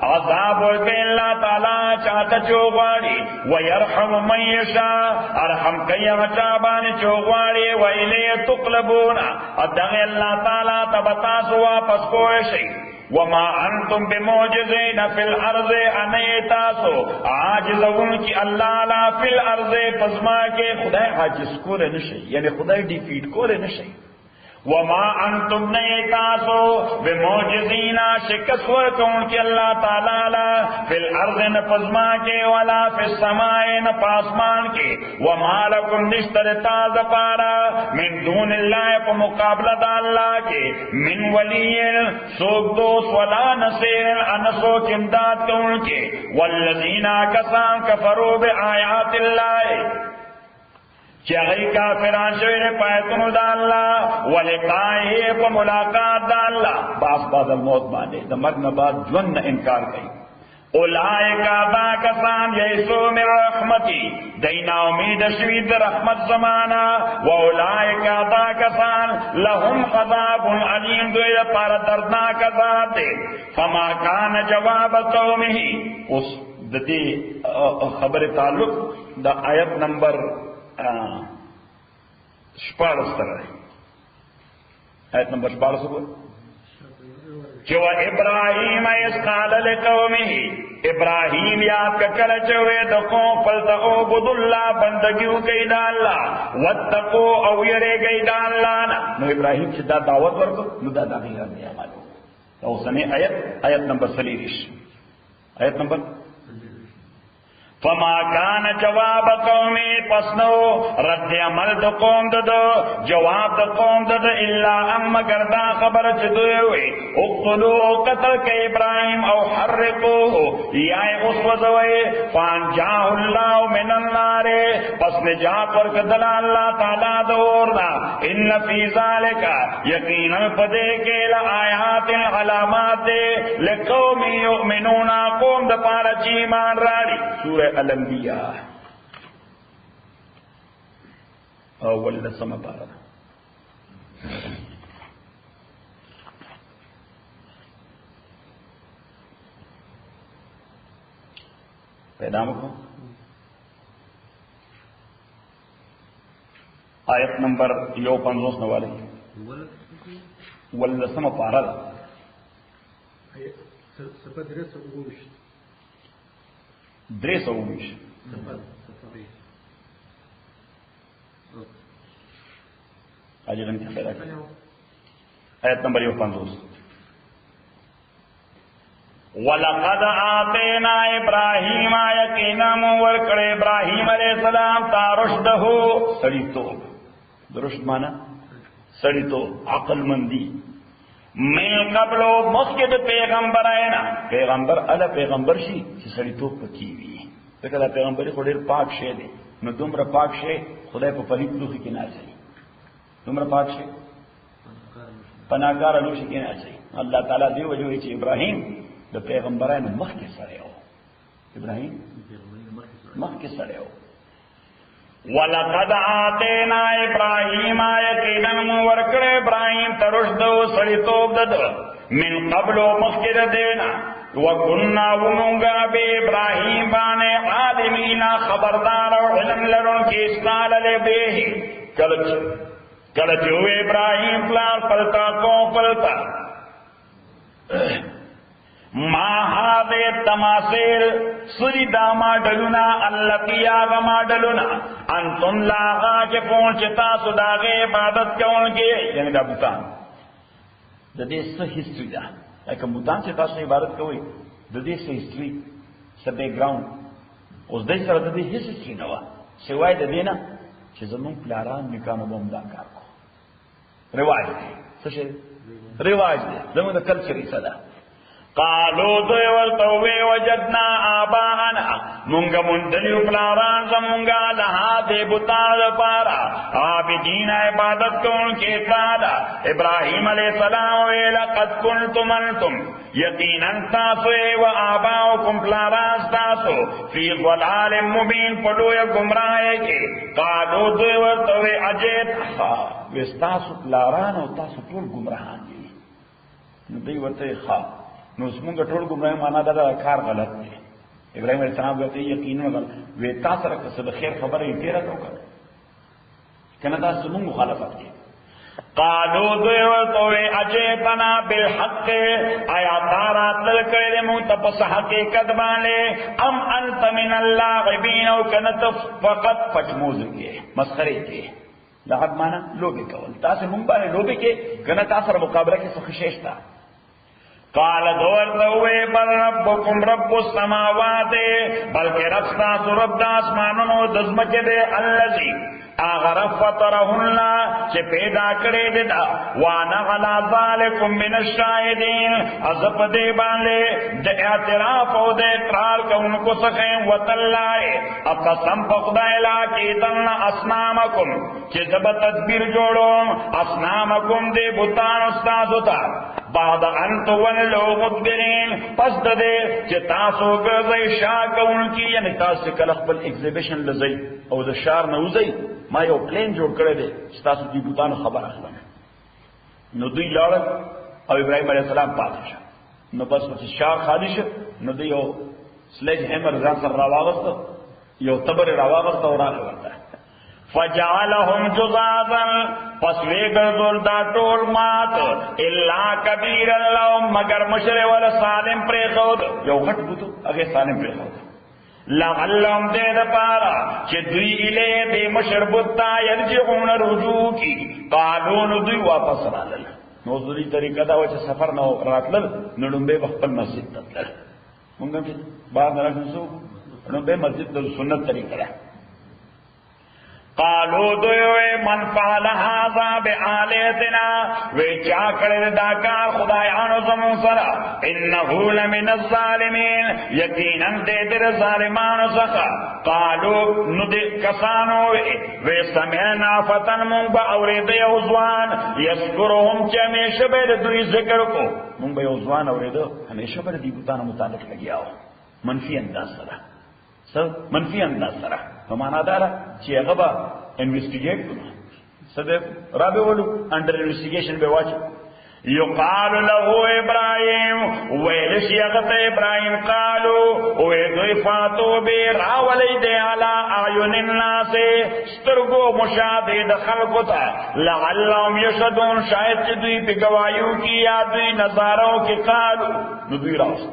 عذاب ورکړي الله تعالی چاته چوغاړي ويرحم من يشاء ارحم کوي هغه باندې چوغاړي ویلې تقلبون ادغه الله تعالی تبتاس واپس کوی شي. وما انتم بموجزين في الارض انیتاسو عاجزون کی اللہ لا فی الارض پزما کے خدای عاجز کول نشي یعنی خدای ډیفیټ کول نشي. وما انتم نیتاسو بموجزینا شکست ورکون کی اللہ تعالی فی الارض نپزما کے ولا فی السماء نپاسمان کے وما لکم نشتر تاز پارا من دون اللہ پا مقابلہ دا اللہ کے من ولی سوک دوست ولا نصیر انسو کمداد کون کے والذین کسان کفروا بآیات اللہ چاہی کافران شویر پایتنو دا اللہ ولقائه پا ملاقات دا اللہ بعد الموت باندے دا مرن بعد جون انکار کئی اولائکا دا کسان یسو من رحمتی دینا امید شوید رحمت زمانا و اولائکا دا کسان لهم عذاب علیم دوی پار دردناک عذاب دے فما کان جواب قومه اس دتی خبر تعلق دا آیت نمبر 14 آیت نمبر 14 جو ابراہیم اس قال لقومه ابراہیم یاد کا کل چوے تو قوم فلتقو عبد اللہ بندگیو گئی دا اللہ واتقو او یرے گئی دا اللہ نو ابراہیم سے دا دعوت ورکو نو دا غیر دیا مالو تو سنے آیت نمبر 30 آیت نمبر فما کان جواب قومی پسنو رد عمل دو قوم دو جواب دو قوم دو الا مگر دا خبر چدوئے ہوئی اقتلو قتل کے ابراہیم او حرقو یا اسوزوئے فانجاہ اللہ من النار پس نجات ورکدل اللہ تعالیٰ دورنا ان فی ذالکا یقینا پدے کے لآیات علامات دے لقوم یؤمنون قوم دا پارا چیمان راری سورہ الانبیاء اول لسمہ پارا پیدام کو آیت نمبر 50 نوالی ول لسمہ پارا درې سوه اجرن کې پیدا کړ آیت نمبر 50 ولقد آتینا ابراہیم یقینا ورکڑ ابراہیم علیہ السلام تا رشدہ سڑی تو درشد مانا سڑی تو عقل مندی من قبلو مسجد پیغمبر آئینا پیغمبر علا پیغمبر شی چی سڑی توپ پکیوی تکلا پیغمبری خودیر پاک شے دے نو دومره پاک شے خدای پا پلیت لوخی کی ناچائی دومره پاک شے پناکار لوشی کی ناچائی اللہ تعالیٰ دیو وجوہی چی ابراہیم دا پیغمبر آئینا مخ کے سڑے ہو ابراہیم مخ کے سڑے ہو وَلَقَدْ آتَيْنَا إِبْرَاهِيمَ يَقِينًا وَرْكَرَ إِبْرَاهِيمَ تَرُشْدَهُ سَرِتُوب دَدْ مِنْ قَبْلُ مُخْكِرَ دِينَ وَكُنَّا وَمُنْغَا بِإِبْرَاهِيمَ بَانِ عَالِمِينَ خبردار و علم لرن کی اسقال علیہ کلچ ہوئے ابراہیم پلار پلتا کون پلتا ما هذه التماثيل سری دا ماڈلونا اللتی آغا ماڈلونا انتم لاغا کے پہنچتا صداغے عبادت کون کے یعنی دا بوتان دا دے سا ہسٹری دا لیکن بوتان سے تاسو عبادت کوئی دا دے سا ہسٹری سا بیک گراؤنڈ اس دے سر دا دے ہسٹری نوا سوائے دا دینا چھ زمون پلاران نکانو بمدان کار کو رواج دے سشے رواج دے زمون دا کلچری صدا قالو دوی ورطوی وجدنا آباءنا منگا مندلیو پلاران زمونگا لہا دے بطال پارا عابدین عبادت کون کے تالا ابراہیم علیہ السلام ویلا قد کنتم انتم یقینا تاسوے و آباؤکم پلاران تاسو فی ضلال مبین پلویا گمراہے کے قالو دوی ورطوی عجیت وستاسو پلاران و تاسو پول گمراہان دی دوی ورطوی خواب نو اسمونگا ٹھوڑ گمراہی مانا دا کار غلط ہے ابراہیم علیہ السلام کہتے ہیں یقیناً غلط وی تاثر کسد خیر خبر ہے تیرا تو کر کہنا دا سمون مخالفت کی قالو دوی اجیتنا بالحق آیا تارا تلکر منتپس حقیقت بانے ام انت من اللاغبین او کنت فقط پچموز کے مسخرے کے لعب معنا لوبي کول تاسو مونږ باندې لوبي کې کنه تاسو سره مقابله کې څه خشېشتا قال دور دوے بل ربکم رب السماوات بلکہ رب تاسو رب د اسمانونو د ځمکې دے الذی اغرف فطرهن چې پیدا کړې دي دا وانا علی ذالکم من الشاهدین ازپ دې باندې د اعتراف او د اقرار کوونکو څخه وتلای اقسم خدای لا کې دن اسنامکم چې زب تدبیر جوړوم اسنامکم دې بوتان استاد ہوتا بعد ان تولوا مدبرین پس دې چې تاسو ګرځي شا کوونکی یعنی تاسو کله خپل ایگزیبیشن لزی او د شار نوزی ما یو پلین جوړ کړی دی چې تاسو دې بوتانو خبر اخلم نو دوی لاړل او ابراهیم علیه السلام پاتې شو نو بس چې شار خالی شو نو دوی یو سلیج هیمر ځان سره راواغسته یو تبر راواغسته او راغی ورته فجعلهم جزازا پس ویګرځول دا ټول مات الا کبیر الله مگر مشر ولا سالم پرې خود یو غټ بوتو هغه سالم پرې خود لعلهم دې دپارا چې دوی اله دې مشربتا يرجعون رجوع کی قانون دوی واپس رالل نو دوی طریقه دا و چې سفر نو راتلل نړمبه خپل مسجد ته تلل موږ چې بعد راځو نړمبه مسجد د سنت طریقه ده قالو دوی من فعل هذا بآلهتنا وی چا کړه دا کار خدایانو زمون سره انه لمن الظالمین یقینا دې ظالمانو څخه قالو نو دې کسانو وی سمعنا فتن من باورید یوزوان یذکرهم چې همیشه به دوی ذکر کو مونږ به یوزوان اوریدو همیشه به دې بوتانو متعلق لګیاو منفی انداز سره منفی انداز سره په معنا دا چې هغه به انویسټیګیټ کړي سده رابه ولو انډر انویسټیګیشن به واچي یقال له ابراهیم ویل شي هغه ابراهیم قالو او دوی فاتو به راولې دی علی اعین الناس سترګو مشاهده خلقو ته لعلهم یشهدون شاید چې دوی په گوايو کې یا دوی نظارو کې قالو نو دوی راوست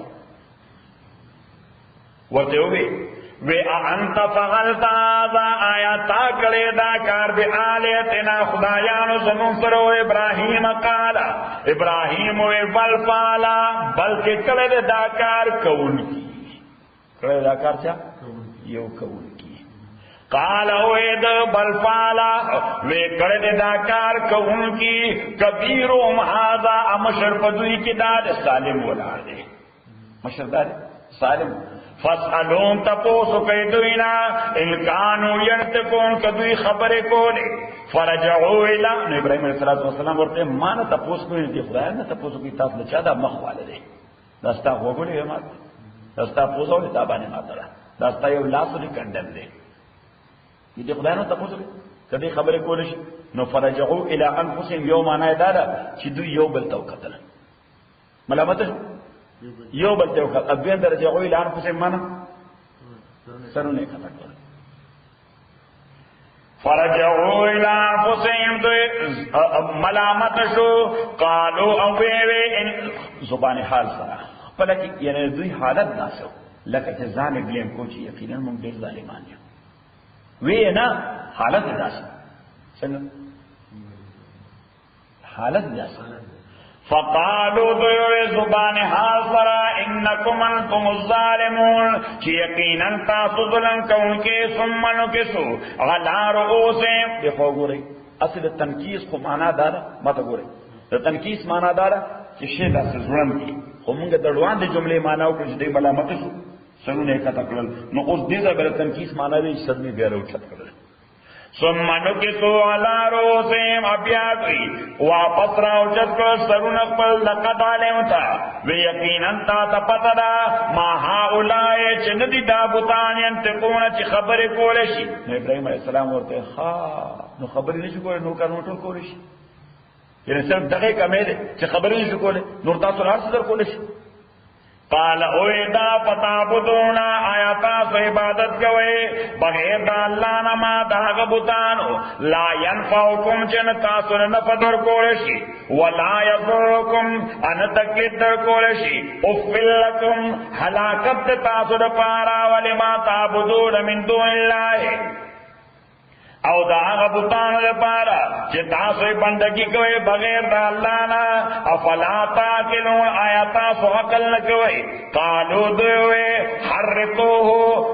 ورته وی وی انت فعلت هذا آیات کړه دا کار به آلیتنا خدایانو زمون سره ابراهیم قال ابراهیم وی بل فعلا بلکې کړه دا کار کول کی کړه دا کار چا یو کول کی قال وید بل فعلا وی کړه دا کار کول کی کبیرهم هذا امشر پدوی کی دا سالم ولار دی مشردار سالم فاسألون تپوسو کئی دوینا انکانو ینتکون کدوی خبر کولی فرجعو الہ نو ابراہیم علیہ السلام ورتے مانا تپوس کوئی دی خدای نا تپوسو کی تاس لچا دا مخوالا دے دستا خوگولی مات دستا پوسو لی تابانی ماترا دستا یو لاسو لی کندن دے دی خدای نا تپوسو لی کدی خبر کولی نو فرجعو الہ انفسیم یو مانا دادا چی دوی یو بلتاو قتل ملامتش یو بل ته وکړه ابین درجه غوی لار په سیمانه سرونه کټکړه فرجعوا الى انفسهم دوی ملامت شو قالوا او وی زبان حال سره بلکې یعنی دوی حالت داسو لکه چې ځان بلیم کو چې یقینا موږ ډیر ظالمان یو وی نه حالت داسو څنګه حالت داسو فقالوا دوی زبان حال سرا انکم انتم الظالمون چی یقینا تاسو ظلم کونکے ثم نکسو علا رؤوسهم دیکھو گوری اصل تنکیس کو مانا دارا ماتا گوری تنکیس مانا دارا چی شیدہ سے ظلم کی خو منگا دروان دی جملے ماناو کچھ دی ملامت شو سنونے کتا کرل نو اس دیزا بلا تنکیس مانا دی صدمی بیارو چھت کرل ثم نکسو علا روسیم ابیادوی واپس راو جد کر سرون اقبل لقد علم تا وی یقینا تا تپتدا ما هاولائے چندی دابتان ینتقون چی خبر کولشی نو ابراہیم علیہ السلام ورتے نو خبری نشو کولے نور کا نوٹو کولشی یعنی صرف دقیق کمی دے چی خبری نشو کولے نور تاسو لار صدر کولشی قال اویدا فتعبدون آیاتا سو عبادت کوئے بغیر دا اللہ نما داغ بتانو لا ینفعکم چن تاسو نفدر کولشی ولا یضرکم ان تکلیف در کولشی افل لکم حلاکت تاسو پارا ولما تعبدون من دون اللہ او دا هغه بوتانو لپاره چې تاسو یې بندګي کوئ بغیر د الله نه. افلا تعقلون، آیا تاسو عقل نه کوئ؟ قالو دوی حرقوه،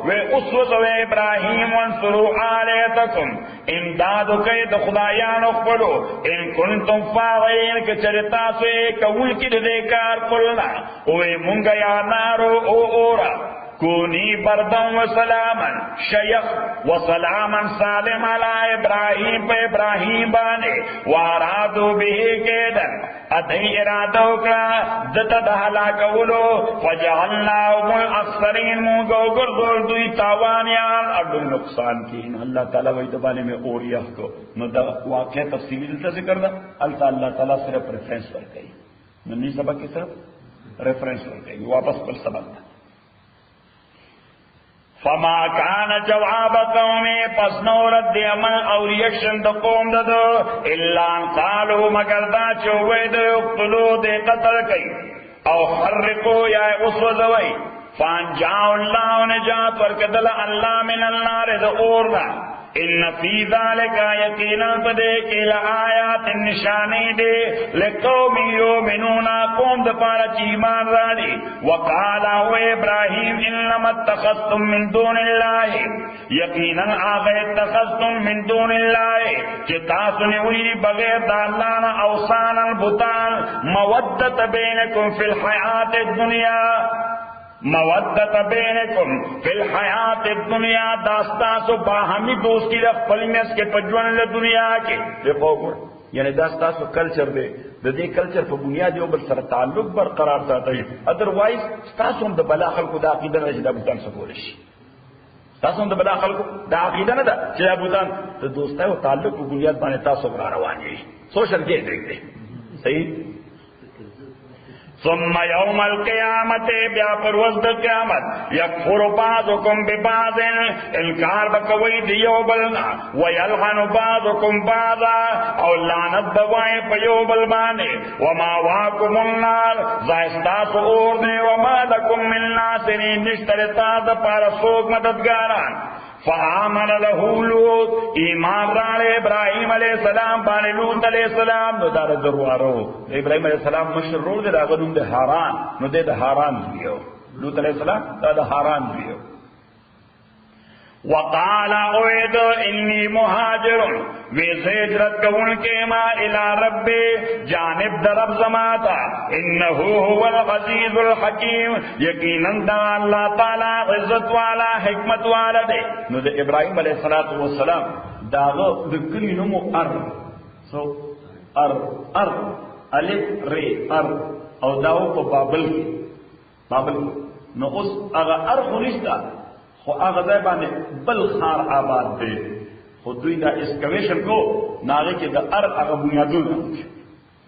وی اسوځوئ ابراهیم وانصروا آلیتکم، امدادو کوئ د خدایانو خپلو، ان کنتم فاعلین که چېرې تاسو یې کوونکي د دې کار قلنا وی مونږه یا نارو او اورا کونی بردن و سلاما شیخ و سلاما سالم علی ابراہیم پہ ابراہیم بانے وارادو بھی کیدن ادھئی ارادو کرا دتا دہلا کولو فجعلناهم الاکثرین مونگو گردول دوی تاوانیان اردو نقصان کی. اللہ تعالیٰ وی دبانے میں اوریہ کو نو دا واقعہ تفصیلی دلتا ذکر دا اللہ تعالیٰ صرف ریفرنس ور گئی ننی سبق کی صرف ریفرنس ور گئی واپس پر سبق دا. فما کان جواب قومی، پس نو رد عمل او ریکشن دا قوم ددو الا ان قالو مگر دا چووی دو اقتلو دے قتل کئی او حرقو یا اسوزوی فانجاو اللہ نجات ورکدل اللہ من النار دا اورنا. ان فی ذالک یقینا پدے کی لآیات نشانی دے لقوم یومنون قوم دپارا چیمان راڑی. وقالا و ابراہیم انما اتخذتم من دون اللہ، یقینا آغا اتخذتم من دون اللہ چتاسو نوی بغیر دا اللہ نا اوسان البتان مودت بینکم فی الحیات الدنیا، مودت بینکم فی الحیات الدنیا داستا سو باہمی دوستی رخ پلمس کے پجون دنیا کے دیکھو یعنی داستا سو کلچر دے دے کلچر پر بنیادی او بل سر تعلق برقرار ساتا ہے. ادروائز ستاسو ہم دا بلا خلقو دا عقیدہ نا جدا بوتان سکولش، ستاسو ہم دا بلا خلقو دا عقیدہ نا دا جدا بوتان تو دوستا ہے وہ تعلق پر بنیاد بانے تاسو برا روانی سوشل گے دیکھ دے صحیح. ثم یوم القیامت بیا پر وزد قیامت یکفر بعضکم ببعض، انکار بکوی دیو بلنا ویلغن بعضکم بعضا او لعنت بوائیں پیو بلبانے وما واکم النار زائستاس اور دے وما لکم من ناصرین نشترتاد پار سوک مددگاران. فآمن له لوط، ایمان راڑے ابراہیم علیہ السلام بانے لوط علیہ السلام نو دار دروارو ابراہیم علیہ السلام مشرور دے راغنون دے حاران نو دے حاران دیو لوط علیہ السلام دا حاران دیو. وقال اوید انی مہاجر ویسے ہجرت کون کے ما الى ربی جانب در رب زماتا انہو هو العزیز الحکیم، یقیناً دا اللہ تعالی عزت والا حکمت والا دے. نو دے ابراہیم علیہ السلام داغو دکلی نمو سو الف ری او داو کو بابل نو اس اگا خونشتا خو آغا زیبانے بل خار آباد دے خود دوی دا اسکویشن کو ناغے کے دا آغا بنیادون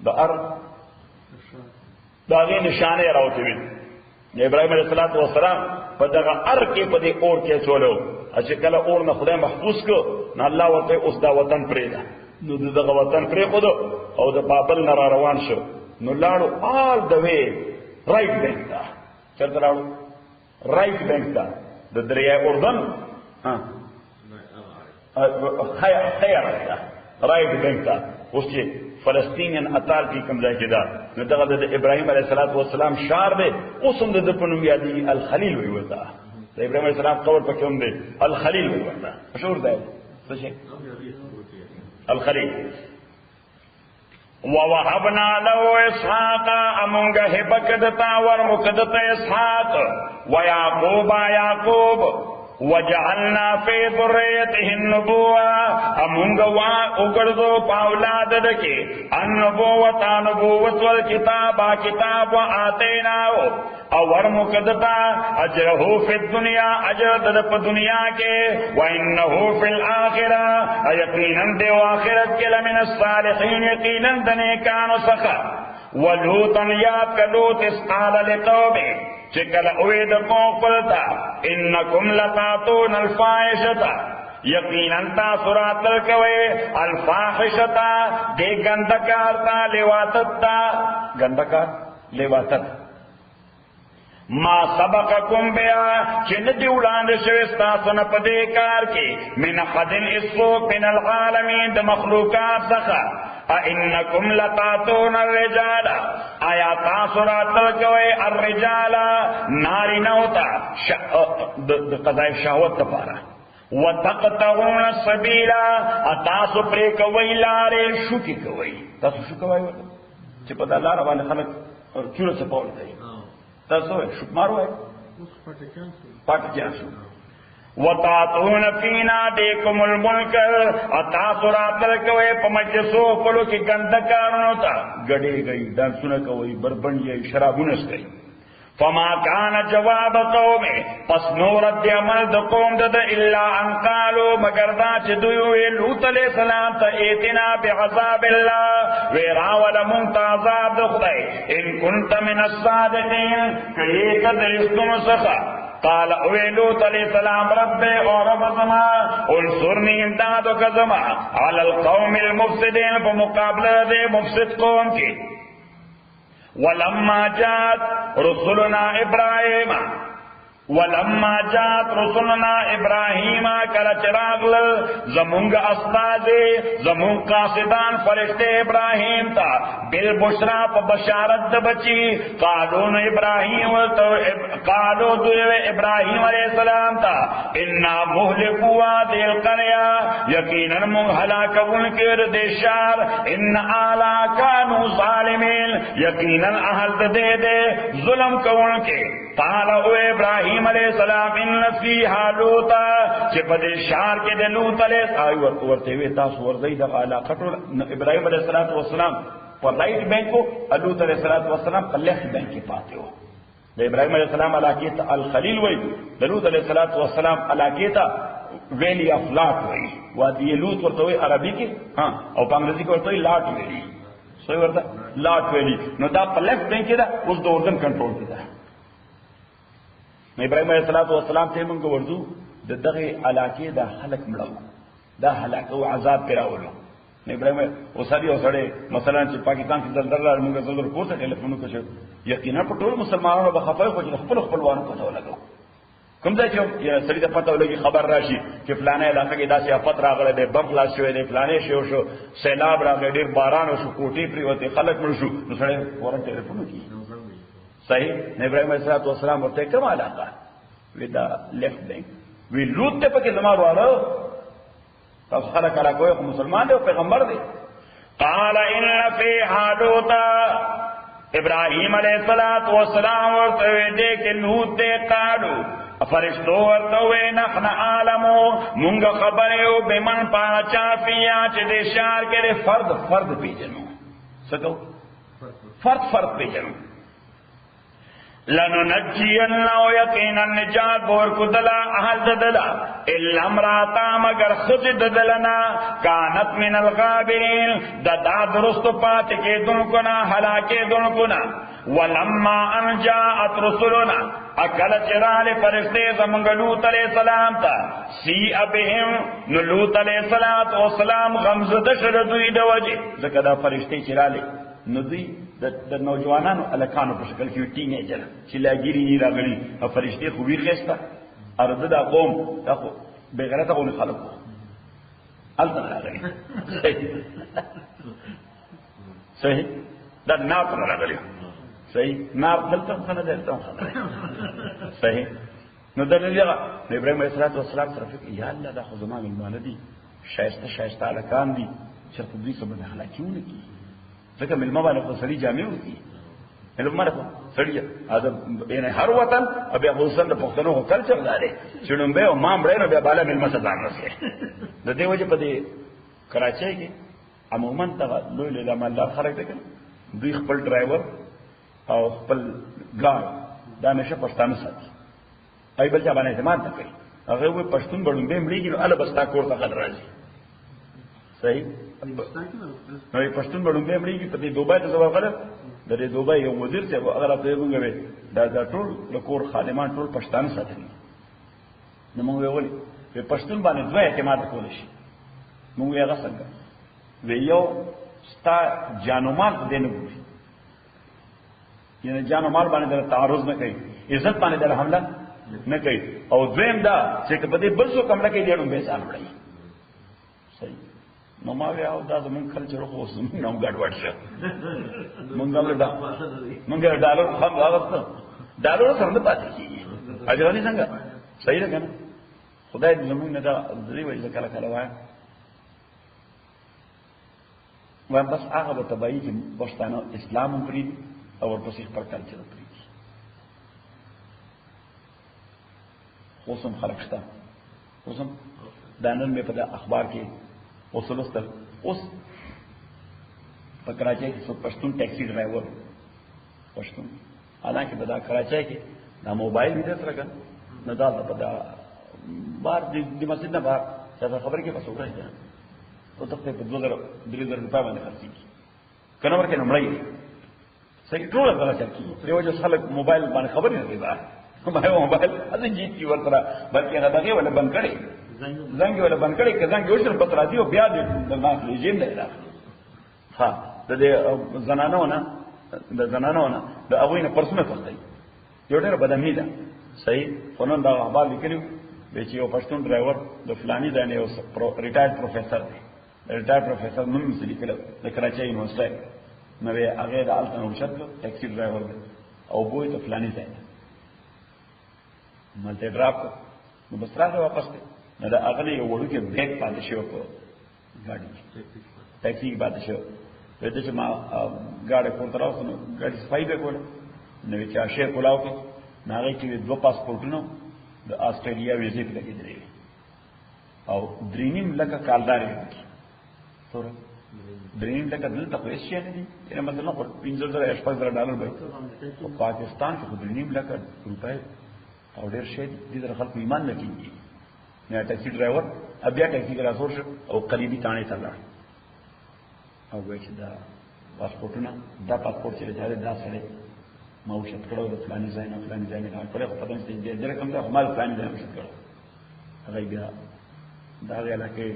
دا دا آغے نشانے راوتے بید. ابراہیم علیہ السلام پا دا کے پا دے اور کے چولو اچھے کلا اور نا خدا محفوظ کو نا اللہ ورطے اس دا وطن پرے دا نو دا وطن پرے خودو او دا بابل نرا روان شو نو لارو آل دا وے رائٹ بینک دا چلتا لارو رائٹ بینک دا دا دریائے اردن خیر رائٹ بینک تا اس کے فلسطینین اتار کی کم جائے کے دا ندغا دا ابراہیم علیہ السلام شار دے اس ہم دا پنو یادی الخلیل ہوئی ہوتا دا ابراہیم علیہ السلام قبر پا کم دے الخلیل ہوئی ہوتا مشہور دا ہے سوچے الخلیل. وَوَهَبْنَا لَهُ إِسْحَاقَ أَمُنْغَ هِبَكَدْتَا وَرْمُكَدْتَ إِسْحَاقَ وَيَعْقُوبَ يَعْقُوبَ وَجَعَلْنَا فِي ذُرِّيَّتِهِ النُّبُوَّةَ أَمُنْغَ وَأُغْرِضُ پاولاد دکے النبوت نبوت والکتاب کتاب وآتیناو اور مقدتا اجرہ فی الدنیا اجر دپ دنیا کے وانہو فی الآخرہ یقیناً دے آخرت کے لمن الصالحین یقیناً دنے کانو سخا. ولوطا یاد کا لوط اس قال لقومه چکل اوید قوم قلتا انکم لتاتون الفاحشتا یقیناً تاثرات لکوے الفاحشتا دے گندکار تا لیواتت تا گندکار لیواتت ما سبقکم بیا چې ندی وړاندې شوی ستاسو نه په دې کار کې من احد اسوق من العالمین د مخلوقات څخه انکم لتاتون الرجال آیا تاسو راتل کوئ الرجال نارینهو ته د قضای شهوت لپاره وتقطعون السبیل تاسو پرې کوئ لارې شوکې کوئ تاسو شو کوئ چې په دا لاره باندې خلک چوره څپول کوي تاسو شو مارو پټ شو وتاتون فی نادیکم المنکر تاسو راتل کوئ په مجلسو خپلو کې ګنده کارونو ته ګډې گئی ډانسونه کوئ بربنډي شرابونه څښئ فما كان جواب قومه پس نور د عمل د قوم د الا ان قالوا مگر دا چې دوی وی لوط علیہ السلام ته ایتنا بعذاب الله وراول منتعذاب د خدای ان كنت من الصادقين کله کدرستم سخا قال اوی لوط علیہ السلام رب او رب زما انصرنی امداد وکزما علی القوم المفسدين فمقابله د مفسد قوم کی ولما جاءت رسلنا ابراهيم کل چراغل زمونگ استاد زمون قاصدان فرشتے ابراہیم تا بالبشرا پا بشارت د بچی قالو ابراہیم علیہ السلام تا انا مہلکوا دیل قریا یقینا من ہلاکون کر دیشار ان آلا کانو ظالمین یقینا اہل دے ظلم کون کے قال او ابراہیم علیہ السلام ان فیها لوطا چې په دې شهر کې د لوط علیہ السلام ورته وی تاسو ورځي د علاقه ابراہیم علیہ السلام په رائټ بینکو لوط علیہ السلام په لیفت بینک کې پاتې وو د ابراہیم علیہ السلام علاقه ته الخلیل وی د لوط علیہ السلام علاقه ته ویلی اف لاټ وی وادي لوط ورته وی عربي کې او په انګریزي کې ورته وی لاټ ویلی سوی ورته لاټ ویلی نو دا په لیفت بینک کې دا اوس د اردن کنټرول کې ده ابراہیم علیہ السلام ته موږ ورځو د دغه علاقې د خلک مړو دا هلاک او عذاب پیراولو ابراہیم اوسړي مثلا چې پاکستان کې دلدار موږ زلر کوته ټلیفون وکړو یقینا په ټول مسلمانانو به خفای خو خپل خپلوانو پته ولګو کوم ځای چې سړي ته پته ولګي خبر راشي چې فلانه علاقه کې داسې آفت راغله د بم خلاص شوی دی فلانه شو سیلاب راغی ډیر باران او شو کوټي پریوته خلک مړ شو نو سړی فورا ټلیفون وکړي صحیح ابراہیم علیہ السلام ورته کوم علاقه ودا لیفت بینک وی لوط ته پکې زما واره تاسو خلک علاقه یو مسلمان دی او پیغمبر دی قال ان فیها لوطا ابراہیم علیہ السلام ورته دې کې لوط ته قالو فرشتو ورته وی نحن عالمو مونږ خبره یو بمن پاچا فیا چې دې شهر کې فرد پیژنو څه فرد پیژنو لننجیننا یقینا نجات بور کدلا احل ددلا الا امراتا مگر خود ددلنا کانت من الغابرین ددا درست پات کے دن کنا ہلاکے دن کنا ولما ان جاءت رسلنا اکل چرال فرشتے زمانگ لوط علیہ السلام تا سی ابہم نلوط علیہ السلام غمزد شردوی دوجی ذکر فرشتے چرالے ندوی د نوجوانانو الکانو په شکل کې ټینیجر چې لاګيري نه راغلي او فرشتي خو وی خسته ارده دا قوم دا خو بغیرته قوم خلقو الته راغلي صحیح دا ناپ راغلي صحیح ناپ دلته خنه درته خنه صحیح نو دلته ابراهيم عليه السلام طرف یا الله دا خو زمانه ایمان دي شایسته الکان دي چې په دې سبب اخلاقيونه کی ځکه ملما باندې خو سړي جامع وي ملما باندې سړي ادم یعنی هر وطن ابي ابو حسن د پښتنو هو کلچر لري چونم به او مام رینو بیا بالا ملما ځان رسي د دې وجه په دې کراچۍ کې عموما ته لوی له الله خلک دي دوی خپل ډرایور او خپل ګار دا نشه پښتانه ساتي ای بل ځا باندې اعتماد نه کوي هغه وي پښتون بړم به مليږي نو اله بستا کور ته غل راځي صحیح نو پښتون بړم به مليږي په دې دوبای ته ځواب غلط د دې دوبای یو مدیر چې هغه راته وګوري دا ټول لکور خادمان ټول پښتانه ساتي نو موږ ویل په پښتون باندې دوه اعتماد کول شي موږ یې هغه څنګه ویو ستا جانو مال دې نه ګوري یعنی جانو مال باندې تعرض نه کوي عزت باندې در حمله نه کوي. او دویم دا چې په دې بل څه کومه کې ډېرو به ځان وړي. صحیح. نو ما وی او دا زمون کلچر خو زمون نو ګډوډ شه. مونږ ډالر هم راغسته. ډالر سره نه پاتې کیږي. اجرانی څنګه؟ صحیح ده کنه؟ خدای دې زمون نه دا دې وایي کله کله وایي. وای بس هغه به تبعی چې پښتانه اسلام هم پری او ورپسې خپل کلچر پری. اوسم خلق شته. اوسم دانن مې په اخبار کې اوسلوستل اوس په کراچۍ کې څو پښتون ټیکسي ډرایور پښتون حالانکه په کراچۍ کې دا موبایل دې سره کړ نه دا په بار د مسجد نه بار څه خبر کې پسو راځي او ته په 2000 روپیا باندې خرڅي کنه ورکه نمړی صحیح ټول غلط کی دیو جو خلک موبایل باندې خبر نه دی ما موبایل اذن جیت کی ورته بلکې هغه دغه ولا بند کړي زنګ ولا بند کړي که زنګ یو شر پتر راځي او بیا د ناس لجین دی ها د زنانو نه د هغه نه پرسنه کوي یو ډېر بدامي ده صحیح فنون دا اخبار لیکلو به چې یو پښتون ډرایور د فلاني ځای نه یو ریټایر پروفیسور دی ریټایر پروفیسور نوم یې لیکلو د کراچۍ یونیورسيټي نو هغه د الټن ورشد ټیکسي ډرایور دی او بوې ته فلاني ځای ملته ډراپ نو بس راځه واپس نه دا هغه یو وړو کې بیگ پاتې شو په ګاډي ټیکسي پاتې شو وته چې ما ګاډي کوته راوځم ګاډي صفای به کول نو چې اشیاء کولاو کې ناغه کې دوه پاسپورتونو د استرالیا ویزه په لګیدلې او درینیم لکه کالداري سره درینیم لکه دلته خو هیڅ نه دي یعنی مثلا په 15000 $5000 به په پاکستان کې درینیم لکه روپۍ او ډېر شي دي د خلکو ایمان نه کیږي نه ټیکسي ډرایور بیا ټیکسي کرا سور او قریبي تانه ته لاړ او وایي چې دا پاسپورتونه دا پاسپورت چې لري دا سره ما وشت کړو د فلاني ځای نه فلاني ځای نه کړو په پدې چې دې رقم دا مال فلاني ځای وشت کړو هغه بیا دا ویلا کې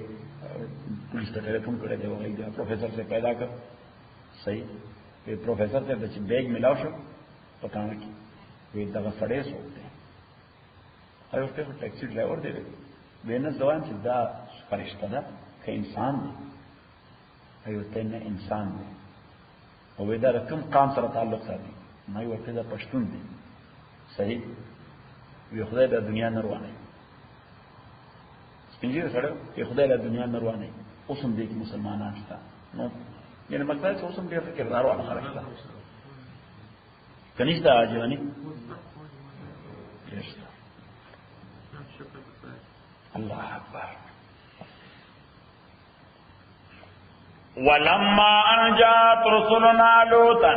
پولیس ته ټلیفون کړی دی هغه دا پروفیسور سے پیدا کړ صحیح په پروفیسور ته چې بیگ ملاو شو پتا نه کی وی دا سړی سوته هغه ته ټیکسي ډرایور دی وینس دوان چې دا فرشته ده که انسان دی ایو ته نه انسان دی او دا کوم قام سره تعلق ساتي ما یو ورته دا پښتون دی صحیح وی خدای د دنیا نه روانه سپینځه سره یو خدای د دنیا نه روانه اوسم دې کې مسلمانان شته نو یعنی مطلب څه اوسم دې فکر دارو علي خلک ده کنيستا اجواني الله اکبر ولما ان جاءت رسلنا لوطا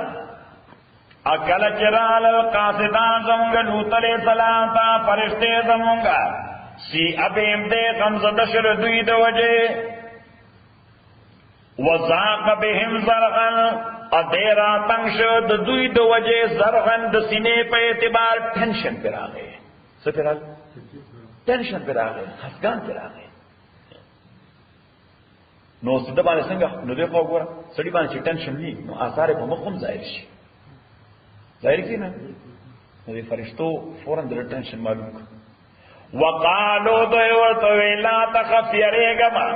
اکل چرال القاصدان زمونږ لوط علیہ السلام ته فرشتے زمونږ سی ابیم دې غمزه دشر دوی د وجه وزاق بهم زرغا ادیرا تنگشو د دوی د وجه زرغا د سینې په اعتبار ټنشن پر راغی څه پر راغی ټنشن پر راغی خفګان پر راغی نو څه باندې څنګه نو دې په وګوره سړي باندې چې ټنشن وي نو آثار په مخ هم ظاهر شي ظاهر کی نه نو فرشتو فورن د ټنشن معلوم وقالو دوی ورته لا تخف یریګما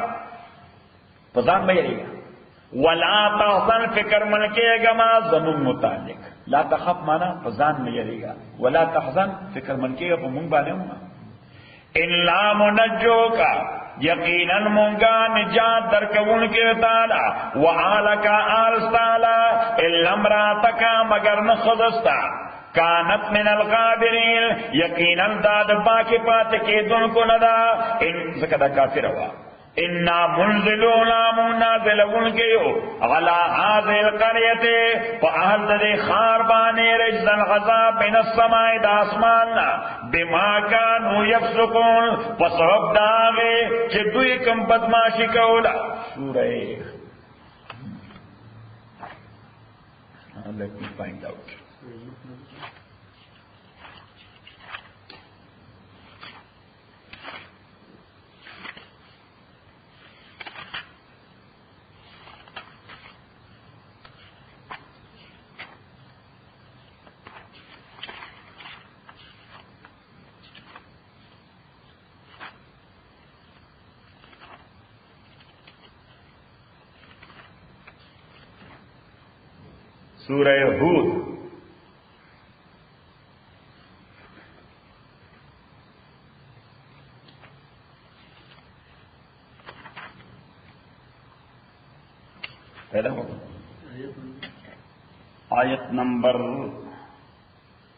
پزان مې یریګا ولا تحزن فکر من کېګما زمون متعلق لا تخف معنا پزان مې یریګا ولا تحزن فکر من کېګا په مونږ باندې الا منجوکا یقینا مونگا نجات درکون کے تعالی وعالکا آلستالا الا امراتکا مگر نخضستا کانت من الغابرین یقینا داد باکی پات کے دن کو ندا ان زکدہ کافر ہوا انا منزلون منازلون کیو غلا هذه القريه فاهل ذي خاربان رجزا غضب من السماء داسماننا بما كانوا يفسقون فسبب داغه چې دوی کوم بدمعشی کوله سوره let me find out سورہ ہود آیت نمبر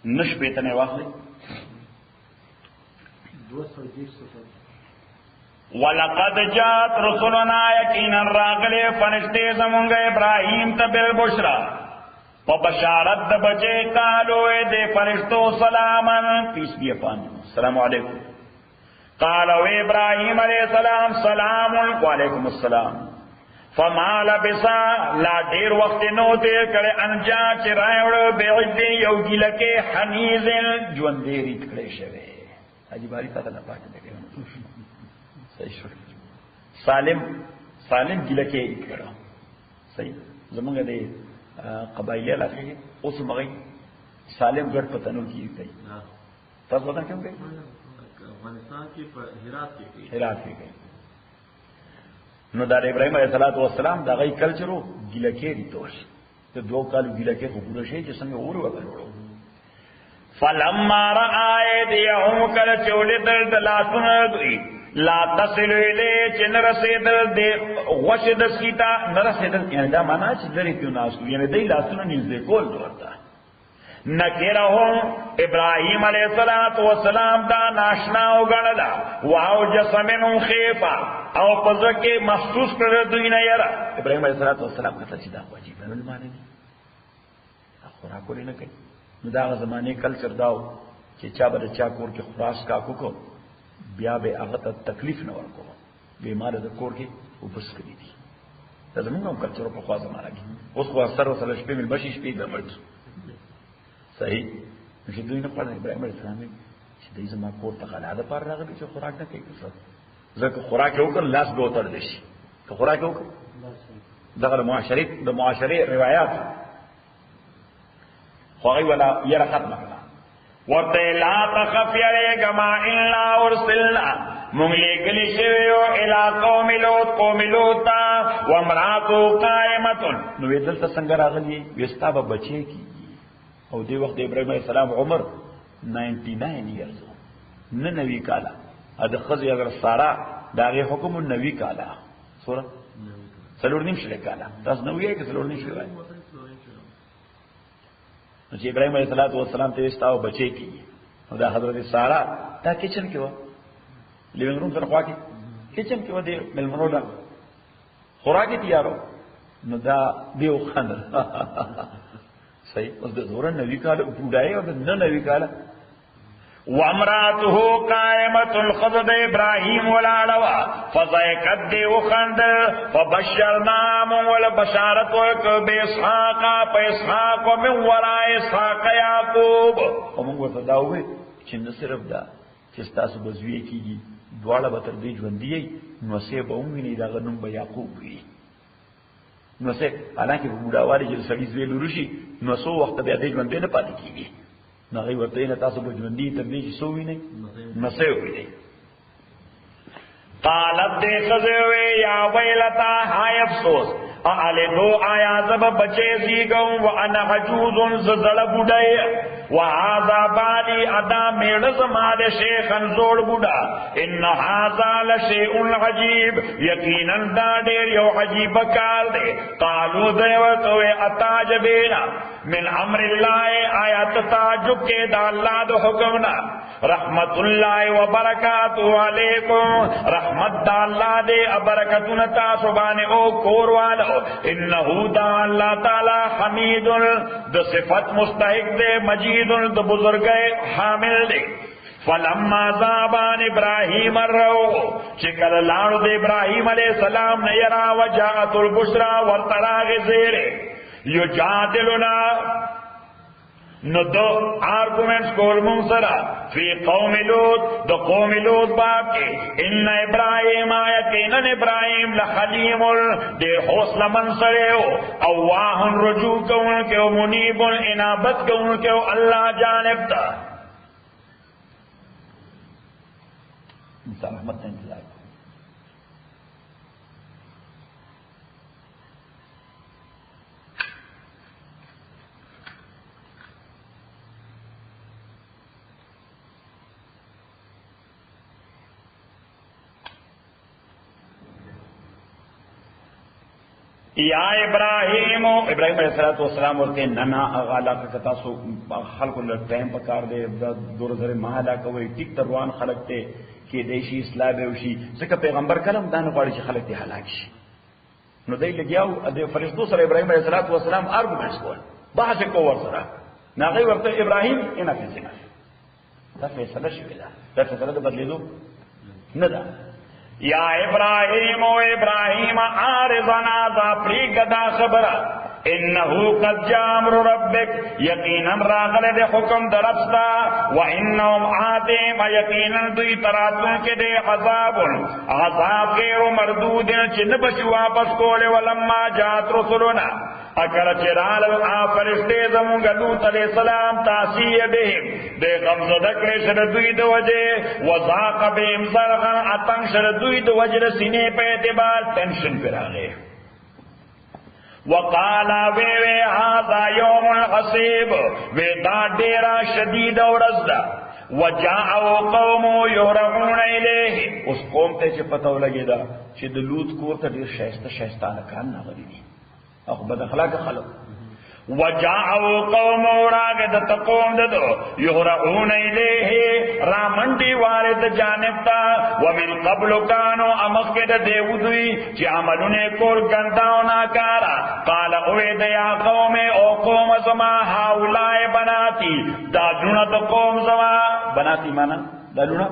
نشبیتنے واخلی وَلَقَدْ جَاءَتْ رُسُلُنَا یقینا راغلے فرشتے زمونږ ابراہیم ته بالبشرا و بشارت د بچے قالو دے فرشتو سلاما پیس بی اپان السلام علیکم قالو ابراہیم علیہ السلام سلام وعلیکم السلام فما لبسا لا دیر وقت نو دیر کرے انجا چرائیوڑ بیعدی یو گلکے حنیزن جوان دیری تکڑے شوے حجی باری تا اللہ پاک دے صحیح شکر سالم گلکے اکڑا صحیح زمانگا دے قبائلی علاقے اس مغی سالم گڑ پتنو کی گئی تب بتا کیوں گئی افغانستان کی ہرات کی گئی نو دار ابراہیم علیہ السلام دا غی کلچرو گلکے دی توش تو دو کالو گلکے کو پورا شئی جس میں اور وقت روڑو فلما رآئے دیہوں کل چولے درد لا سندوئی لا تصل الی چن رسیدل دے غشد سیتا نرسیدل یعنی دا مانا چی دری کیوں ناسو یعنی دی لا سنو نیزدے کول دورتا نکرہم ابراہیم علیہ السلام دا ناشناو گندا واو جسمنو خیفا او پزکے محسوس کر دوینا یرا ابراہیم علیہ السلام کتا چی دا واجیب ہے مانے دی خوراکو لینا کئی نو دا زمانے کلچر داو چی چا بدا چا کور کے خوراس کاکو کو بیا بے آغتا تکلیف نہ ورکو بیمار دا کور کے وہ بس کری دی دا زمانگا ہم کلچروں پر خواہ زمانہ کی اس خواہ سر و سر شپے مل بشی شپے دا مرد صحیح نشی دوی نا پڑھا ابراہیم علیہ السلام چی دی زمان کور تقالا دا پار راغلی چی خوراک نا کئی کسر ذکر خوراک اوکر لاس بے اتر دیشی تو خوراک اوکر دغل معاشرے روایات خواہی والا یہ رخت مکلا ورتے لا تخف یریگا ما الا ارسلنا مغلی گلی شویو الى قوم لوتا وامراتو قائمتن نوی دلتا سنگر آگلی ویستا با بچے کی او دی وقت ابراہیم علیہ السلام عمر 99 years نوی کالا اد خزی اگر سارا داغی حکم نوی کالا سورا سلور نیم شلے کالا تاس نوی ہے کہ سلور نیم شلے آئی نو چې ابراہیم علیہ السلام ته استاو بچی کی نو دا حضرت سارا دا کچن کې و لیوینګ روم سره خوا کې کچن کې و دی ملمنو دا خوراکي تیارو نو دا دیو خندل صحیح اوس د زور نوی کال بوډای او د نوی کال وامراته قائمة الخضر ابراهيم ولاړوا فضحكت دی وخند فبشرنا ولا بشارت ورک باسحاق فاسحاق ومن وراء اسحاق يعقوب ومن وتداوي چې نه صرف دا چې تاسو بزوی کیږي دواړه به تر دې ژوندۍ نو سه به ومني دا غنوم به یعقوب وي نو سه حالانکه په بوډاوالي چې سړي زوی لورشي نو سو وخت به دې ژوندۍ نه پاتې کیږي نغی ورته نه تاسو په ژوندۍ تر دې چې سووي نه نسه وي قالت دې خزوي یا ویلتا هاي افسوس اعلی دو آیا زب بچے زیگم وانا حجوز ززل بودای وهذا بالی ادا میڑز ماد شیخن زوڑ بودا ان هذا لشیء عجیب یقینا دا دیر یو عجیب کار دے قالو دیوتو اتاجبینا من امر اللہ آیات تعجب کے دا اللہ دو حکمنا رحمت اللہ وبرکاتہ علیکم رحمت دا اللہ دے برکتنا تاسبان او کور والو انہو دا اللہ تعالی حمید دا صفت مستحق دے مجید دا بزرگے حامل دے فلما ذابان ابراہیم الروح چکل لانو دے ابراہیم علیہ السلام نیرا وجاعت البشرا والتراغ زیرے یجادلنا نو دو آرگومنٹس کول منصرا فی قوم لوط دو قوم لوط باقی ان ابراہیم آیتینا ابراہیم لحلیم دیر حوصلہ منصرے ہو اواہن رجوع کون کے منیب انابت کون کے اللہ جانب تا انسان احمد نے انتظار یا ابراہیم علیہ السلام ورته ننا علاقه کتا سو خلق له ټایم پکار دی دور زره محله کوي ټیک تروان خلق ته کې دیشي اسلام او شي ځکه پیغمبر کلم دانه غواړي چې خلق ته هلاک شي نو دی لګیاو د فرشتو سره ابراهیم علیه السلام ارګومنټس کول بحث کو ور سره ناغي ورته ابراهیم انا فینا دا فیصله شوی دا فیصله د بدلیدو نه ده یا ابراہیم و ابراہیم عارضنا ذا پریگدا خبرہ انہو قد جاء امر ربک یقینا راغل دے حکم درستا و انہم آتیم یقینا دوی تراتون کے دے عذاب غیر مردود چن بچ واپس کولے ولما جات رسولنا اکر چرال فرشتے زمونگا لوط علیہ السلام تاسیہ بہم دے غمزدکر شر دوی دو وجے وزاق بہم زرغن اتنگ شر دوی دو وجر سینے پہ اعتبار ٹینشن پر آگئے وقالا وے هذا یوم الحسیب وے دا ڈیرا شدید اور ازدہ وجاءو قوم یهرعون الیہ اس قوم تے چھ پتہ لگے دا چھ دلوت کور تا دیر شایستان کان ناغلی دی اخو بد اخلاق خلق وجاءو قوم راغد تقوم ددو یهرعون الیہ رامنڈی وارد جانب تا ومن قبل کانو امخد دیودوی چی عملونے کول گنداو ناکارا قال اوید یا قوم او قوم زما ہاولائے بناتی دادونا دا قوم زما بناتی مانا دادونا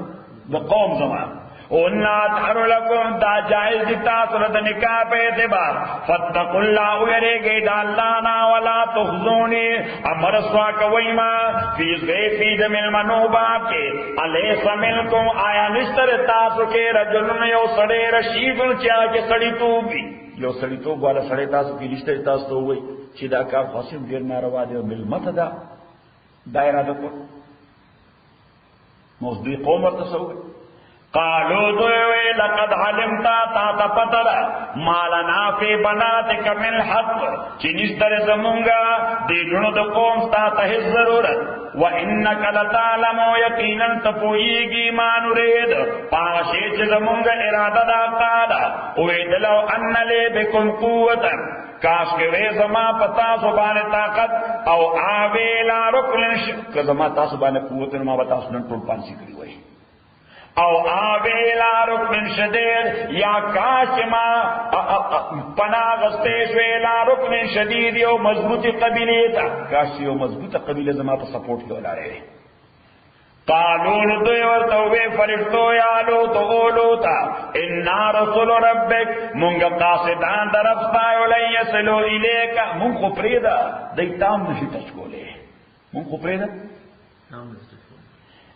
دا قوم زما اُنَّا تَحْرُ لَكُمْ دا جائز دیتا صورت نکاح پہ اعتبار فَاتَّقُوا اللَّهُ وَيَرِگَئِ دا اللہنا وَلَا تُخْزُونِ امر سواک ویما فی ضیفی دمل منوبا کے علیس ملکم آیا نشتر تاسو کے رجلن یو سڑے رشیدن چاہ کے سڑی تو بھی یو سڑی تو والا سڑے تاسو کی نشتر تاسو تو ہوئی چی دا کار خاصم دیر ناروا دے ملمت دا دائرہ دا کو موزدی قوم ورتصوئی قالو دوئے لقد علمتا تا پتر مالنا فی بناتک من حق چنستر زمونگا دیدنو دو قوم ستا تحس ضرورت وَإِنَّكَ لَتَعْلَمُ یقینا تپوئیگی ما نرید پاشیچ زمونگا ارادہ دا قالا اویدلو ان لے بکم قوتا کاش کے وے زما پتا سبان طاقت او آویلا رکن زما تا سبان قوت ما بتا سنن ٹول پانسی کری ہوئی او آویلا رکن شدید یا کاش ما پناغستیش ویلا رکن شدید یو مضبوط قبیلی تا کاش یو مضبوط قبیل زما پا سپورٹ لولا رہے قالون دوی ورطوبے فرشتو یالو تو اولو تا انا رسول ربک منگا قاصدان درفستایو لن یسلو الیکا من خو پریدا دی تام نشی تشکولے من خو پریدا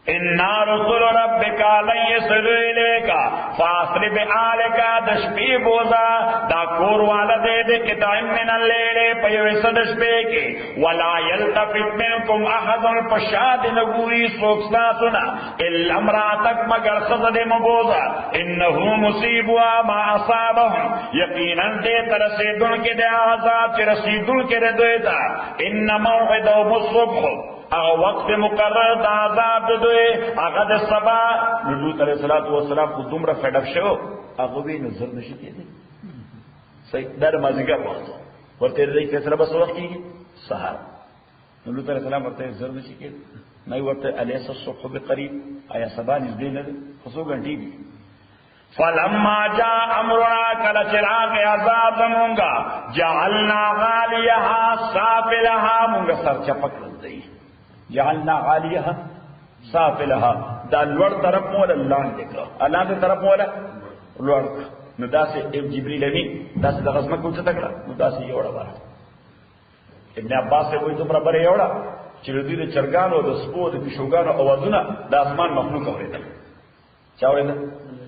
انا رسول ربک لن یسلو الیکا فاصل بعالکا دشپی بوزا دا کور والا دے دے کتائم من اللیلے پیویس دشپے کے ولا یلتفت منکم احد پشاد نگوری سوکستا سنا الا امراتک مگر خزد مبوزا انہو مصیبوا ما اصابہم یقینا دے ترسیدن کے دے آزاد چی رسیدن کے دے دویتا ان موعدہم الصبح اگر وقت مقرر دا عذاب دوئے اگر سبا لوط علیہ السلام کو دمرا فیڈپ شو اگر بھی نظر نشی کیے دے صحیح در مازیگر وقت ورتے رہی فیصلہ بس وقت کی گی سہار لوط علیہ السلام ورتے نظر نشی کیے دے نہیں ورتے علیہ الصبح بقریب آیا سبا نزدے نہ دے خصو گھنٹی بھی فلما جا امرنا کل چراغ عذاب زمونگا جعلنا غالیہا سافلہا مونگا سر چپک رد دی جعلنا غالیہا سافلہا دا لوڑ طرف مولا اللہ دکھا اللہ کے طرف مولا لوڑ نو دا سے جبریل امین دا سے دا غزمہ کچھ تکڑا نو دا سے یوڑا بارا ابن عباس سے کوئی تمرا برے یوڑا چردی دا چرگانو دا سپو دا کشوگانو اوازونا دا اسمان مخلوق ہوئے دا چاوئے دا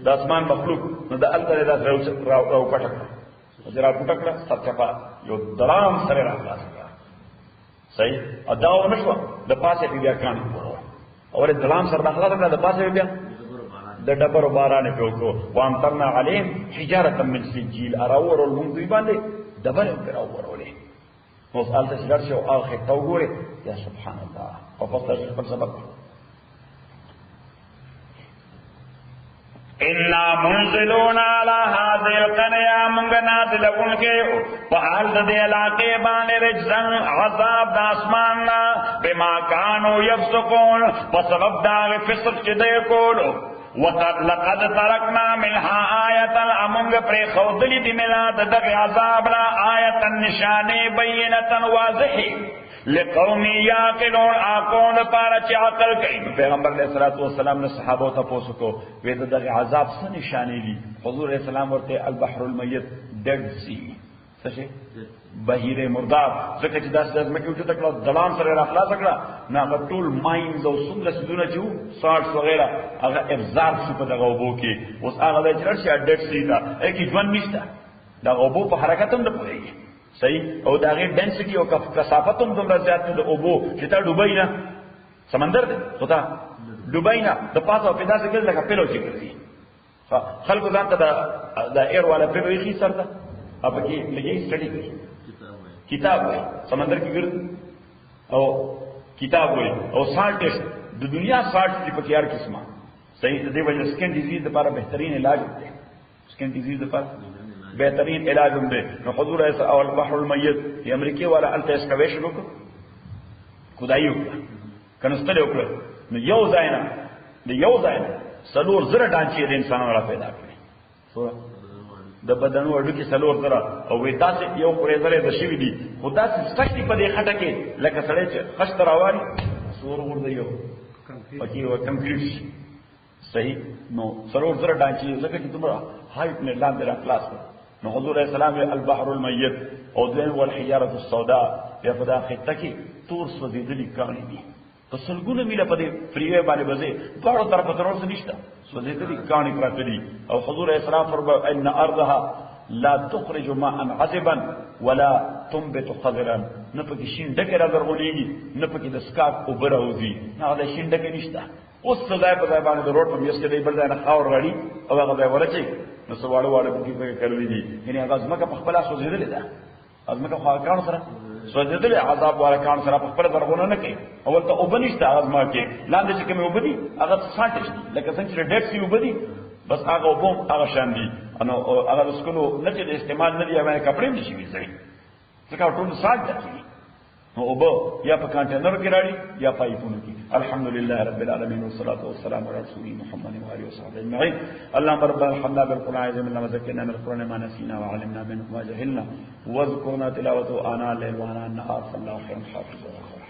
دا اسمان مخلوق نو دا التر دا راو پٹکڑا جرا پٹکڑا سب چپا یو درام سرے را پاسکا صحیح اداو نشوا دا پاسے بیا کانی پورو اور دلام سر داخلہ تکڑا دا پاسے بیا دا ڈبر بارانے پہ کو وانترنا علیم حجارتا من سجیل اراور والمنگوی باندے دبر پر اراور والے موس آلتا شلر سے آخر تو گورے یا سبحان اللہ وفصل پر سبق انا انا منزلون على هذه القريه من نازلون کې په حال د علاقې باندې رجزن عذاب د اسمان بما كانوا يفسقون وسبب دا فسق چې دوی کولو لقد ترکنا منها آیتا امونگ پر خودلی دی ملاد دغ عذاب را آیتا نشانی بینتا واضحی لقومی یاقلون آقون پارا چی عقل کئی پیغمبر علیہ السلام نے صحابہ تا پوسو کو وید دغ عذاب سا نشانی لی حضور علیہ السلام ورتے البحر المیت ڈیڈ سی سشے بحیر مرداب زکر چی داس داس مکی اوچو تکلا دلان سر اخلاص اکلا نا اگر طول مائنز او سندر سدونا چیو سارٹس وغیرہ اگر افزار سپا دا غوبو کی اس آغا دا چرر شاید ڈیڈ سی تا ایکی جوان نیستا دا غوبو پا حرکتم دا پوئے گی صحیح او دا غیر ڈینسٹی او کثافتم دم رضیات دا اوبو چیتا ڈوبائی نا سمندر دے خدا ڈوبائی نا دا پاسا و پیدا سے گل لکا پیلو چکر دی خلقو دانتا دا ایر والا پیلو ایخی سر دا اب کی لگی سٹڈی کری کتاب ہوئی سمندر کی گرد او کتاب ہوئی او سالٹسٹ دنیا سالٹ کی پکیار قسمہ صحیح دے وجہ سکن ڈیزیز پارا بہترین علاج ہوتے ہیں سکن ڈیزیز پارا بہترین علاج ہوتے ہیں حضور ایسا اول بحر المیت یہ امریکی والا التا اسکویشن ہوکر خدائی ہوکر کنستل ہوکر یو زائنا سلور زر ڈانچی دے انسان والا پیدا کریں سورا د بدنو اډو کې سلور زره او وې تاسو یو پرې زره د شوی دي خدا چې سختي په دې خټه کې لکه سړی چې خشت راواري سور ورده یو پکې و کمپلیټ صحیح نو سلور زره ډانچي لکه چې تمره هایټ نه لاندې را خلاص نو حضور اسلام البحر المیت او ذن والحجاره السوداء یا په داخله کې تور سوځېدلې کانی دي په سلګونه میله په دې فریوی باندې بځي دواړو طرفه ترور څه نشته سوځېدلې کانی پراته دي او حضور اسلام فرمایي ان ارضها لا تخرج ماء عذبا ولا تنبت خضرا نه پکې شین ډکه راځرغونیږي نه پکې د سکاک او براوزي نه دا شین ډکه نشته اوس ځای په ځای باندې د روډ په میسته دی بل ځای نه خاور راړي او هغه ځای ورچي نو سوالو واړه پکې کړی دي یعنی هغه ځمکه په خپل سوځېدلې ده ځمکه خو کار سره سوځېدلې عذاب والا کان سره په خپل درغونه نه کوي اول ته وبنيشته ازما کې لاندې چې کومه وبدي هغه سانټش دي لکه څنګه چې ډېکسي وبدي بس هغه وبم هغه شان دي نو هغه سکولو نه چې استعمال نه دی باندې کپڑے نشي وځي ځکه ټول سانټ دي نو وبو یا په کانټینر کې راړي یا پایپونو کې الحمدلله رب العالمین والصلاه والسلام علی رسول محمد و علیه وصحبه اجمعین اللهم ربنا الحمد بالقران العظیم لما ذكرنا من القران ما نسينا وعلمنا منه ما جهلنا واذكرنا تلاوته آناء الليل وآناء النهار صلى الله عليه وسلم حافظ